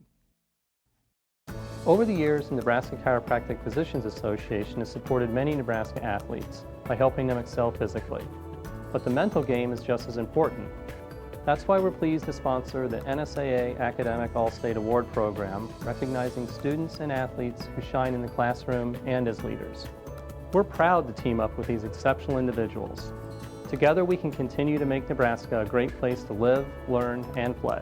Over the years, the Nebraska Chiropractic Physicians Association has supported many Nebraska athletes by helping them excel physically. But the mental game is just as important. That's why we're pleased to sponsor the NSAA Academic All-State Award Program, recognizing students and athletes who shine in the classroom and as leaders. We're proud to team up with these exceptional individuals. Together we can continue to make Nebraska a great place to live, learn, and play.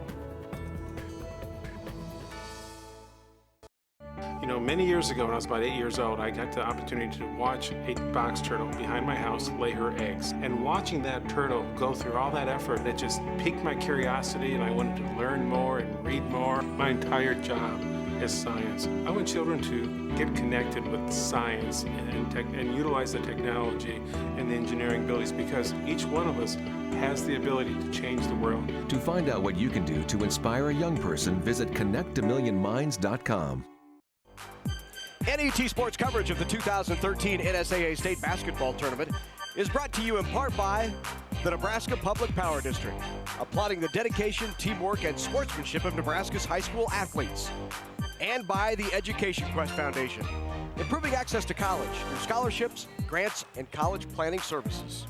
You know, many years ago when I was about 8 years old, I got the opportunity to watch a box turtle behind my house lay her eggs. And watching that turtle go through all that effort, it just piqued my curiosity, and I wanted to learn more and read more. My entire job is science. I want children to get connected with science and utilize the technology and the engineering abilities, because each one of us has the ability to change the world. To find out what you can do to inspire a young person, visit connectamillionminds.com. NET Sports coverage of the 2013 NSAA State Basketball Tournament is brought to you in part by the Nebraska Public Power District, applauding the dedication, teamwork, and sportsmanship of Nebraska's high school athletes, and by the Education Quest Foundation, improving access to college through scholarships, grants, and college planning services.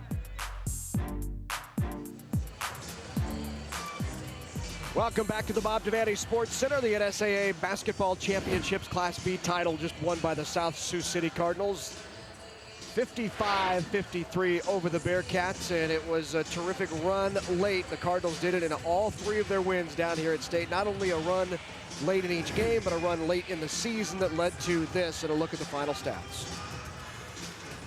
Welcome back to the Bob Devaney Sports Center. The NSAA Basketball Championships Class B title just won by the South Sioux City Cardinals. 55-53 over the Bearcats, and it was a terrific run late. The Cardinals did it in all three of their wins down here at State. Not only a run late in each game, but a run late in the season that led to this, and a look at the final stats.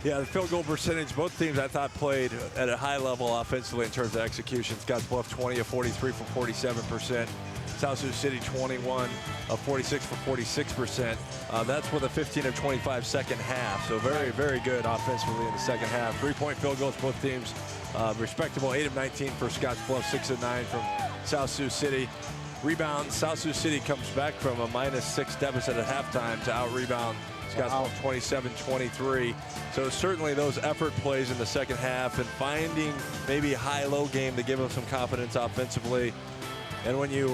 Yeah, the field goal percentage, both teams I thought played at a high level offensively in terms of execution. Scottsbluff 20 of 43 for 47%. South Sioux City 21 of 46 for 46%. That's with a 15 of 25 second half. So very, very good offensively in the second half. 3-point field goals, both teams respectable. 8 of 19 for Scottsbluff, 6 of 9 from South Sioux City. Rebounds, South Sioux City comes back from a -6 deficit at halftime to out-rebound Scottsbluff 27-23. So certainly those effort plays in the second half and finding maybe a high-low game to give them some confidence offensively. And when you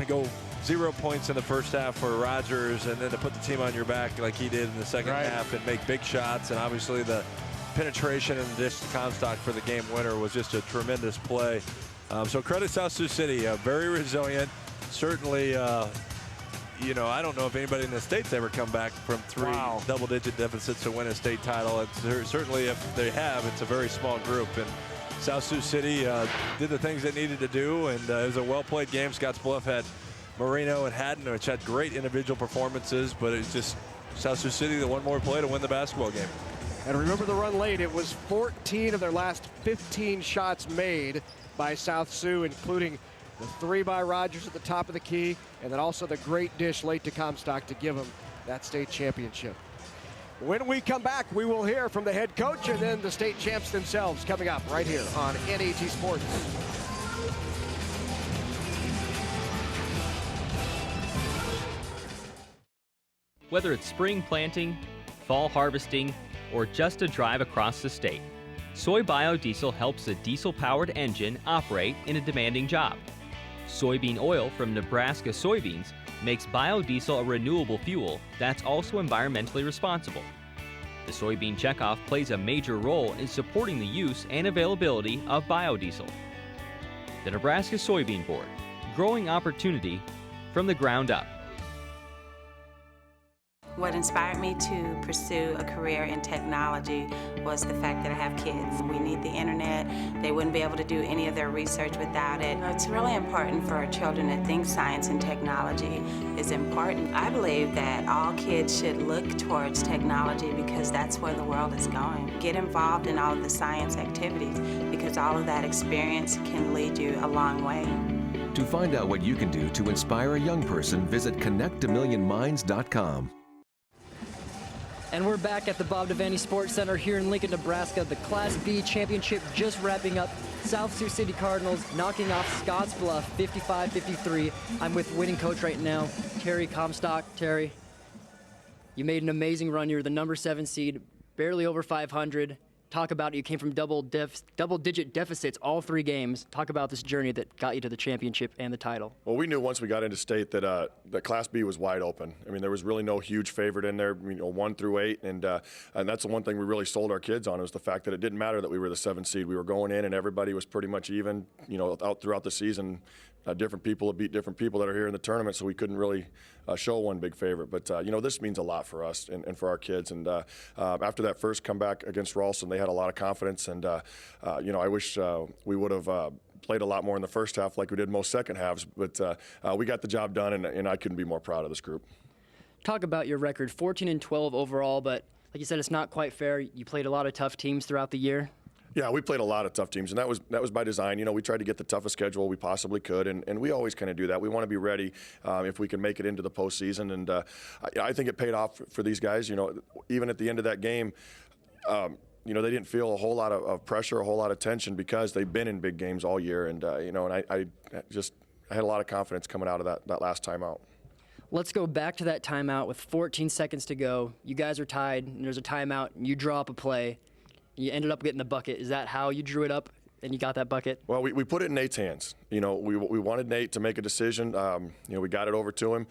go 0 points in the first half for Rogers, and then to put the team on your back like he did in the second half and make big shots, and obviously the penetration and the dish to Comstock for the game winner was just a tremendous play. So credit South Sioux City, very resilient. Certainly, you know, I don't know if anybody in the state's ever come back from 3 double-digit deficits to win a state title. It's, certainly, if they have, it's a very small group. And South Sioux City did the things they needed to do, and it was a well-played game. Scottsbluff had Marino and Haddon, which had great individual performances, but it's just South Sioux City the one more play to win the basketball game. And remember the run late. It was 14 of their last 15 shots made by South Sioux, including the 3 by Rogers at the top of the key, and then also the great dish late to Comstock to give them that state championship. When we come back, we will hear from the head coach and then the state champs themselves coming up right here on NET Sports. Whether it's spring planting, fall harvesting, or just a drive across the state, soy biodiesel helps a diesel-powered engine operate in a demanding job. Soybean oil from Nebraska soybeans makes biodiesel a renewable fuel that's also environmentally responsible. The soybean checkoff plays a major role in supporting the use and availability of biodiesel. The Nebraska Soybean Board, growing opportunity from the ground up. What inspired me to pursue a career in technology was the fact that I have kids. We need the internet. They wouldn't be able to do any of their research without it. It's really important for our children to think science and technology is important. I believe that all kids should look towards technology because that's where the world is going. Get involved in all of the science activities because all of that experience can lead you a long way. To find out what you can do to inspire a young person, visit connectamillionminds.com. And we're back at the Bob Devaney Sports Center here in Lincoln, Nebraska. The Class B championship just wrapping up. South Sioux City Cardinals knocking off Scottsbluff 55-53. I'm with winning coach right now, Terry Comstock. Terry, you made an amazing run. You were the number 7 seed, barely over 500. Talk about it. You came from double-digit deficits all 3 games. Talk about this journey that got you to the championship and the title. Well, we knew once we got into state that Class B was wide open. I mean, there was really no huge favorite in there, 1 through 8, and that's the one thing we really sold our kids on, was the fact that it didn't matter that we were the 7th seed. We were going in, and everybody was pretty much even. Out throughout the season, different people have beat different people that are here in the tournament, so we couldn't really show one big favorite. But this means a lot for us and for our kids. And after that first comeback against Ralston, they had a lot of confidence, and I wish we would have played a lot more in the first half like we did most second halves, but we got the job done, and I couldn't be more proud of this group. Talk about your record, 14-12 overall, but like you said, it's not quite fair. You played a lot of tough teams throughout the year. Yeah, we played a lot of tough teams, and that was by design. We tried to get the toughest schedule we possibly could, and we always kind of do that. We want to be ready if we can make it into the postseason, and I think it paid off for ththese guys. Even at the end of that game, they didn't feel a whole lot of pressure, a whole lot of tension, because they've been in big games all year, and I had a lot of confidence coming out of that last timeout. Let's go back to that timeout with 14 seconds to go. You guys are tied, and there's a timeout, and you draw up a play. You ended up getting the bucket. Is that how you drew it up and you got that bucket? Well, we put it in Nate's hands. We wanted Nate to make a decision. We got it over to him.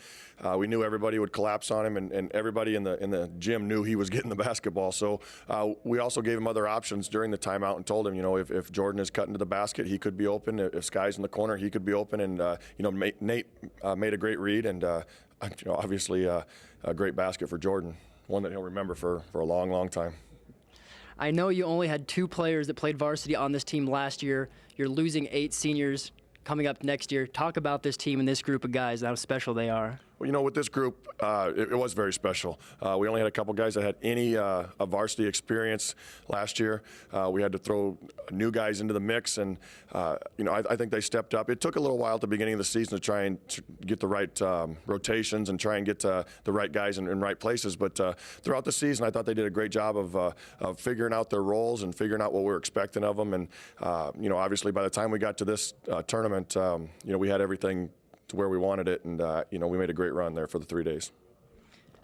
We knew everybody would collapse on him, and everybody in the gym knew he was getting the basketball. So we also gave him other options during the timeout and told him, if Jordan is cutting to the basket, he could be open. If Sky's in the corner, he could be open. And Nate made a great read, and obviously a great basket for Jordan, one that he'll remember for a long, long time. I know you only had 2 players that played varsity on this team last year. You're losing 8 seniors coming up next year. Talk about this team and this group of guys, how special they are. Well, with this group, it was very special. We only had a couple guys that had any varsity experience last year. We had to throw new guys into the mix, and I think they stepped up. It took a little while at the beginning of the season to try and get the right rotations and try and get the right guys in right places. But throughout the season, I thought they did a great job of figuring out their roles and figuring out what we were expecting of them. And obviously, by the time we got to this tournament, we had everything to where we wanted it, and we made a great run there for the 3 days.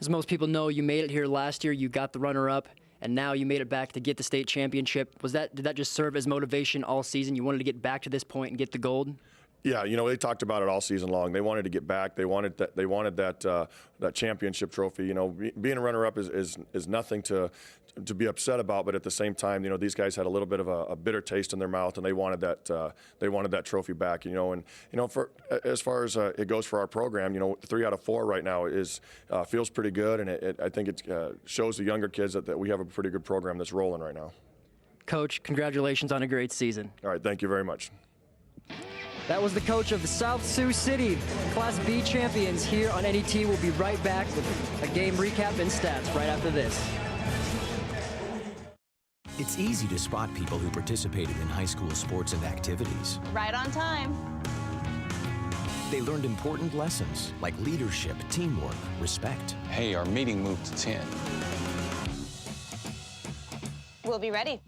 As most people know, you made it here last year. You got the runner-up, and now you made it back to get the state championship. Did that just serve as motivation all season? You wanted to get back to this point and get the gold? Yeah, they talked about it all season long. They wanted to get back. They wanted that championship trophy. Being a runner-up is nothing to be upset about, but at the same time, these guys had a little bit of a bitter taste in their mouth, and they wanted that trophy back. For as far as it goes for our program, 3 out of 4 right now feels pretty good, and I think it shows the younger kids that we have a pretty good program that's rolling right now. Coach, congratulations on a great season. All right, thank you very much. That was the coach of the South Sioux City Class B champions here on NET. We'll be right back with a game recap and stats right after this. It's easy to spot people who participated in high school sports and activities. Right on time. They learned important lessons like leadership, teamwork, respect. Hey, our meeting moved to 10. We'll be ready.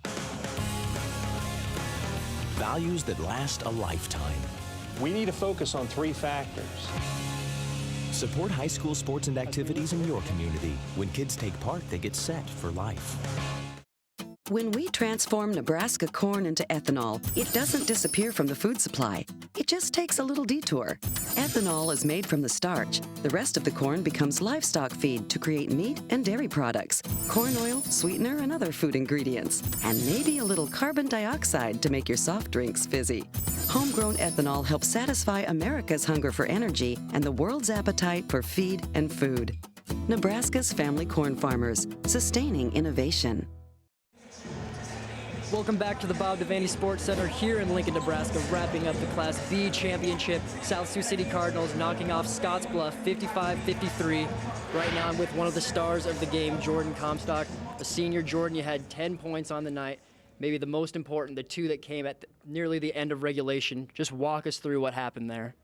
Values that last a lifetime. We need to focus on 3 factors. Support high school sports and activities in your community. When kids take part, they get set for life. When we transform Nebraska corn into ethanol, it doesn't disappear from the food supply. It just takes a little detour. Ethanol is made from the starch. The rest of the corn becomes livestock feed to create meat and dairy products, corn oil, sweetener, and other food ingredients, and maybe a little carbon dioxide to make your soft drinks fizzy. Homegrown ethanol helps satisfy America's hunger for energy and the world's appetite for feed and food. Nebraska's family corn farmers, sustaining innovation. Welcome back to the Bob Devaney Sports Center here in Lincoln, Nebraska, wrapping up the Class B championship. South Sioux City Cardinals knocking off Scottsbluff 55-53. Right now I'm with one of the stars of the game, Jordan Comstock. A senior. Jordan, you had 10 points on the night. Maybe the most important, the 2 that came at nearly the end of regulation. Just walk us through what happened there.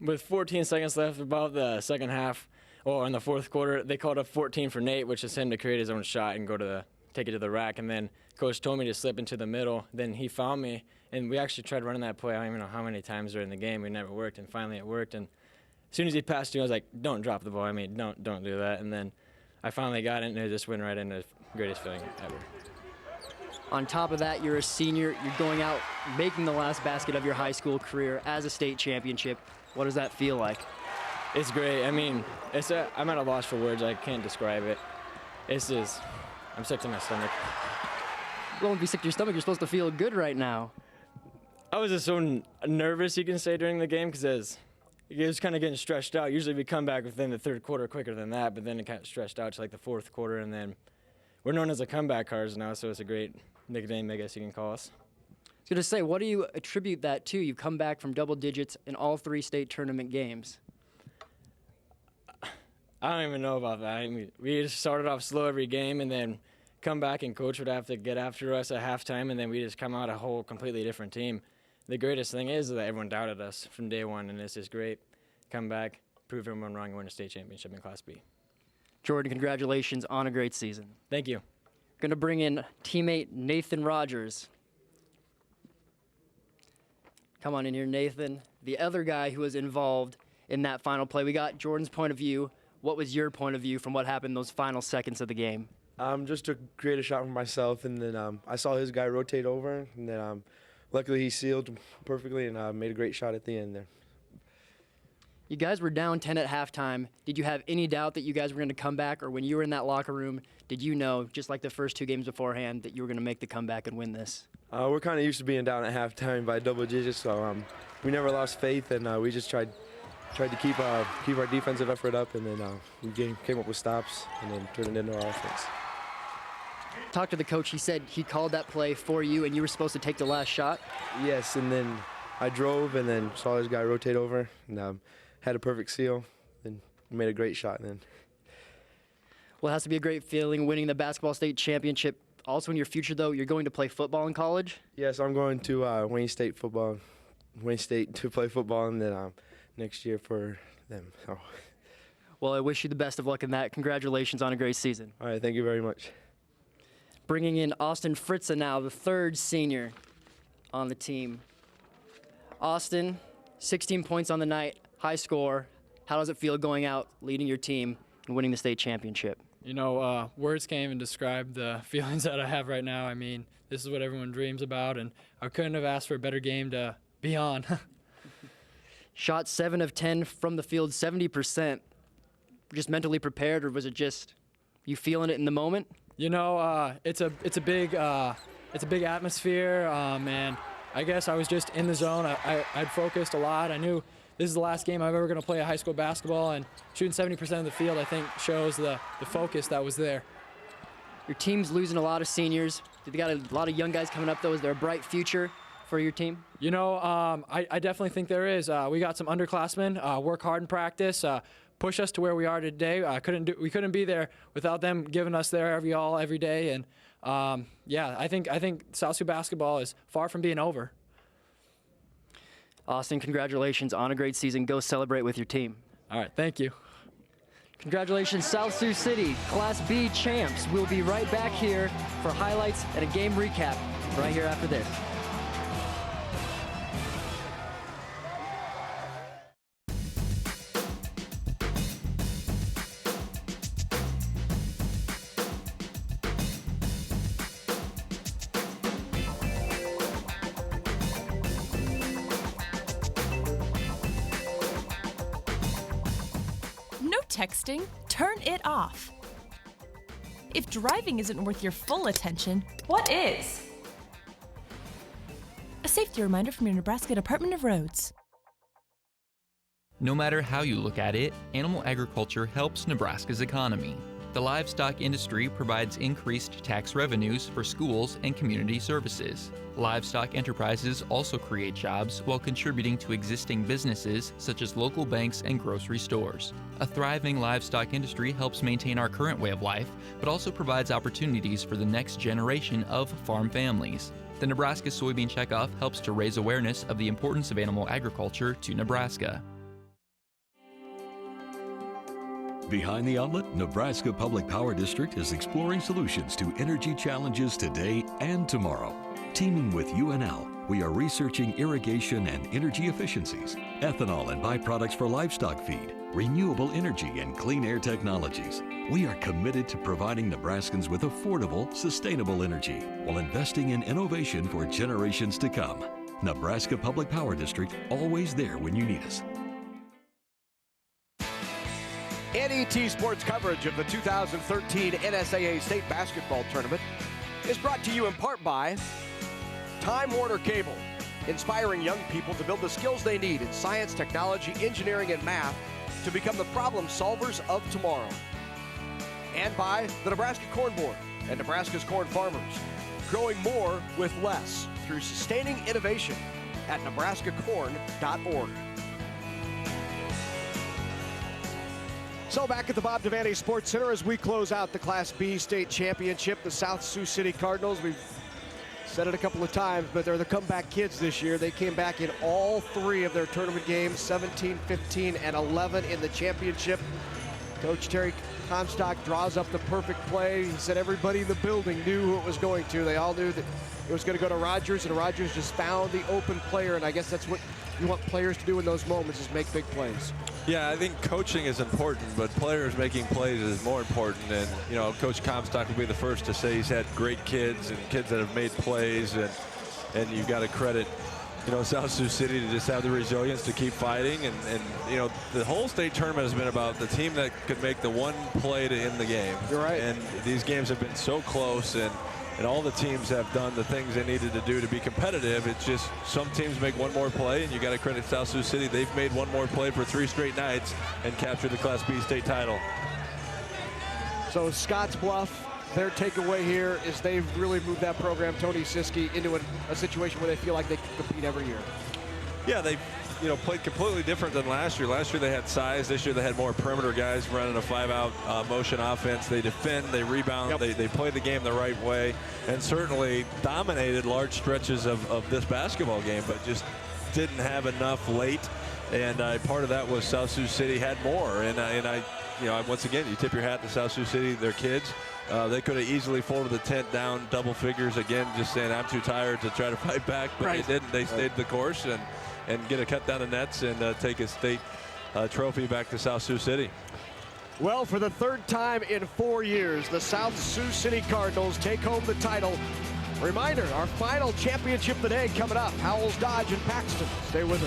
With 14 seconds left, about the second half, or in the fourth quarter, they called up 14 for Nate, which is him to create his own shot and take it to the rack, and then coach told me to slip into the middle. Then he found me, and we actually tried running that play. I don't even know how many times during the game. It never worked, and finally it worked. And as soon as he passed to me, I was like, don't drop the ball. Don't do that. And then I finally got it, and it just went right into the greatest feeling ever. On top of that, you're a senior. You're going out making the last basket of your high school career as a state championship. What does that feel like? It's great. I mean, I'm at a loss for words. I can't describe it. I'm sick to my stomach. Don't be sick to your stomach. You're supposed to feel good right now. I was just so nervous, you can say, during the game, because it was kind of getting stretched out. Usually we come back within the third quarter quicker than that, but then it kind of stretched out to like the fourth quarter, and then we're known as the comeback cars now, so it's a great nickname, I guess you can call us. I was going to say, what do you attribute that to? You've come back from double digits in all 3 state tournament games. I don't even know about that. I mean, we just started off slow every game, and then come back and coach would have to get after us at halftime, and then we just come out a whole completely different team. The greatest thing is that everyone doubted us from day one, and it's just great. Come back, prove everyone wrong, and win a state championship in Class B. Jordan, congratulations on a great season. Thank you. Going to bring in teammate Nathan Rogers. Come on in here, Nathan. The other guy who was involved in that final play. We got Jordan's point of view. What was your point of view from what happened those final seconds of the game? Just to create a shot for myself, and then I saw his guy rotate over, and then luckily he sealed perfectly and made a great shot at the end there. You guys were down 10 at halftime. Did you have any doubt that you guys were going to come back, or when you were in that locker room, did you know, just like the first 2 games beforehand, that you were going to make the comeback and win this? We're kind of used to being down at halftime by double digits, so we never lost faith, and we just tried to keep our defensive effort up, and then we came up with stops and then turned it into our offense. Talked to the coach. He said he called that play for you, and you were supposed to take the last shot? Yes, and then I drove and then saw this guy rotate over and had a perfect seal, and made a great shot then. Well, it has to be a great feeling winning the basketball state championship. Also in your future, though, you're going to play football in college? Yes, I'm going to Wayne State to play football, and then next year for them. So. Well, I wish you the best of luck in that. Congratulations on a great season. All right, thank you very much. Bringing in Austin Fritza now, the 3rd senior on the team. Austin, 16 points on the night, high score. How does it feel going out, leading your team, and winning the state championship? You know, words can't even describe the feelings that I have right now. I mean, this is what everyone dreams about, and I couldn't have asked for a better game to be on. Shot 7 of 10 from the field, 70%. Just mentally prepared, or was it just you feeling it in the moment? You know, it's a big atmosphere, and I guess I was just in the zone. I'd focused a lot. I knew this is the last game I'm ever going to play a high school basketball, and shooting 70% of the field, I think, shows the focus that was there. Your team's losing a lot of seniors. They got a lot of young guys coming up, though. Is there a bright future for your team? You know, I definitely think there is. We got some underclassmen, work hard in practice, push us to where we are today. We couldn't be there without them giving us their every day. And yeah, I think South Sioux basketball is far from being over. Austin, congratulations on a great season. Go celebrate with your team. All right, thank you. Congratulations, South Sioux City, Class B champs. We'll be right back here for highlights and a game recap right here after this. Texting, turn it off. If driving isn't worth your full attention, what is? A safety reminder from your Nebraska Department of Roads. No matter how you look at it, animal agriculture helps Nebraska's economy. The livestock industry provides increased tax revenues for schools and community services. Livestock enterprises also create jobs while contributing to existing businesses such as local banks and grocery stores. A thriving livestock industry helps maintain our current way of life, but also provides opportunities for the next generation of farm families. The Nebraska Soybean Checkoff helps to raise awareness of the importance of animal agriculture to Nebraska. Behind the Outlet, Nebraska Public Power District is exploring solutions to energy challenges today and tomorrow. Teaming with UNL, we are researching irrigation and energy efficiencies, ethanol and byproducts for livestock feed, renewable energy and clean air technologies, We are committed to providing Nebraskans with affordable, sustainable energy while investing in innovation for generations to come. Nebraska Public Power District, always there when you need us. NET Sports coverage of the 2013 NSAA State Basketball Tournament is brought to you in part by Time Warner Cable, inspiring young people to build the skills they need in science, technology, engineering, and math to become the problem solvers of tomorrow. And by the Nebraska Corn Board and Nebraska's corn farmers, growing more with less through sustaining innovation at nebraskacorn.org. So back at the Bob Devaney Sports Center as we close out the Class B state championship, the South Sioux City Cardinals. We've said it a couple of times, but they're the comeback kids this year. They came back in all three of their tournament games, 17, 15, and 11 in the championship. Coach Terry Comstock draws up the perfect play. He said everybody in the building knew who it was going to. They all knew that it was going to go to Rogers, and Rogers just found the open player, and I guess that's what you want players to do in those moments, is make big plays. Yeah, I think coaching is important, but players making plays is more important. And, you know, Coach Comstock will be the first to say he's had great kids and kids that have made plays, and you've got to credit, you know, South Sioux City to just have the resilience to keep fighting. And you know, the whole state tournament has been about the team that could make the one play to end the game. You're right. And these games have been so close, and all the teams have done the things they needed to do to be competitive. It's just some teams make one more play, and you got to credit South Sioux City. They've made one more play for 3 straight nights and captured the Class B state title. So Scottsbluff, their takeaway here is they've really moved that program, Tony Siski, into a situation where they feel like they can compete every year. Yeah, they've played completely different than last year. Last year they had size. This year they had more perimeter guys running a 5-out motion offense. They defend, they rebound, yep. they play the game the right way, and certainly dominated large stretches of this basketball game, but just didn't have enough late. And part of that was South Sioux City had more. And I once again, you tip your hat to South Sioux City, their kids. They could have easily folded the tent down double figures again, just saying I'm too tired to try to fight back, but right. They didn't. They stayed the course and get a cut down the nets and take a state trophy back to South Sioux City. Well, for the third time in 4 years, the South Sioux City Cardinals take home the title. Reminder, our final championship of the day coming up, Howells, Dodge, and Paxton. Stay with us.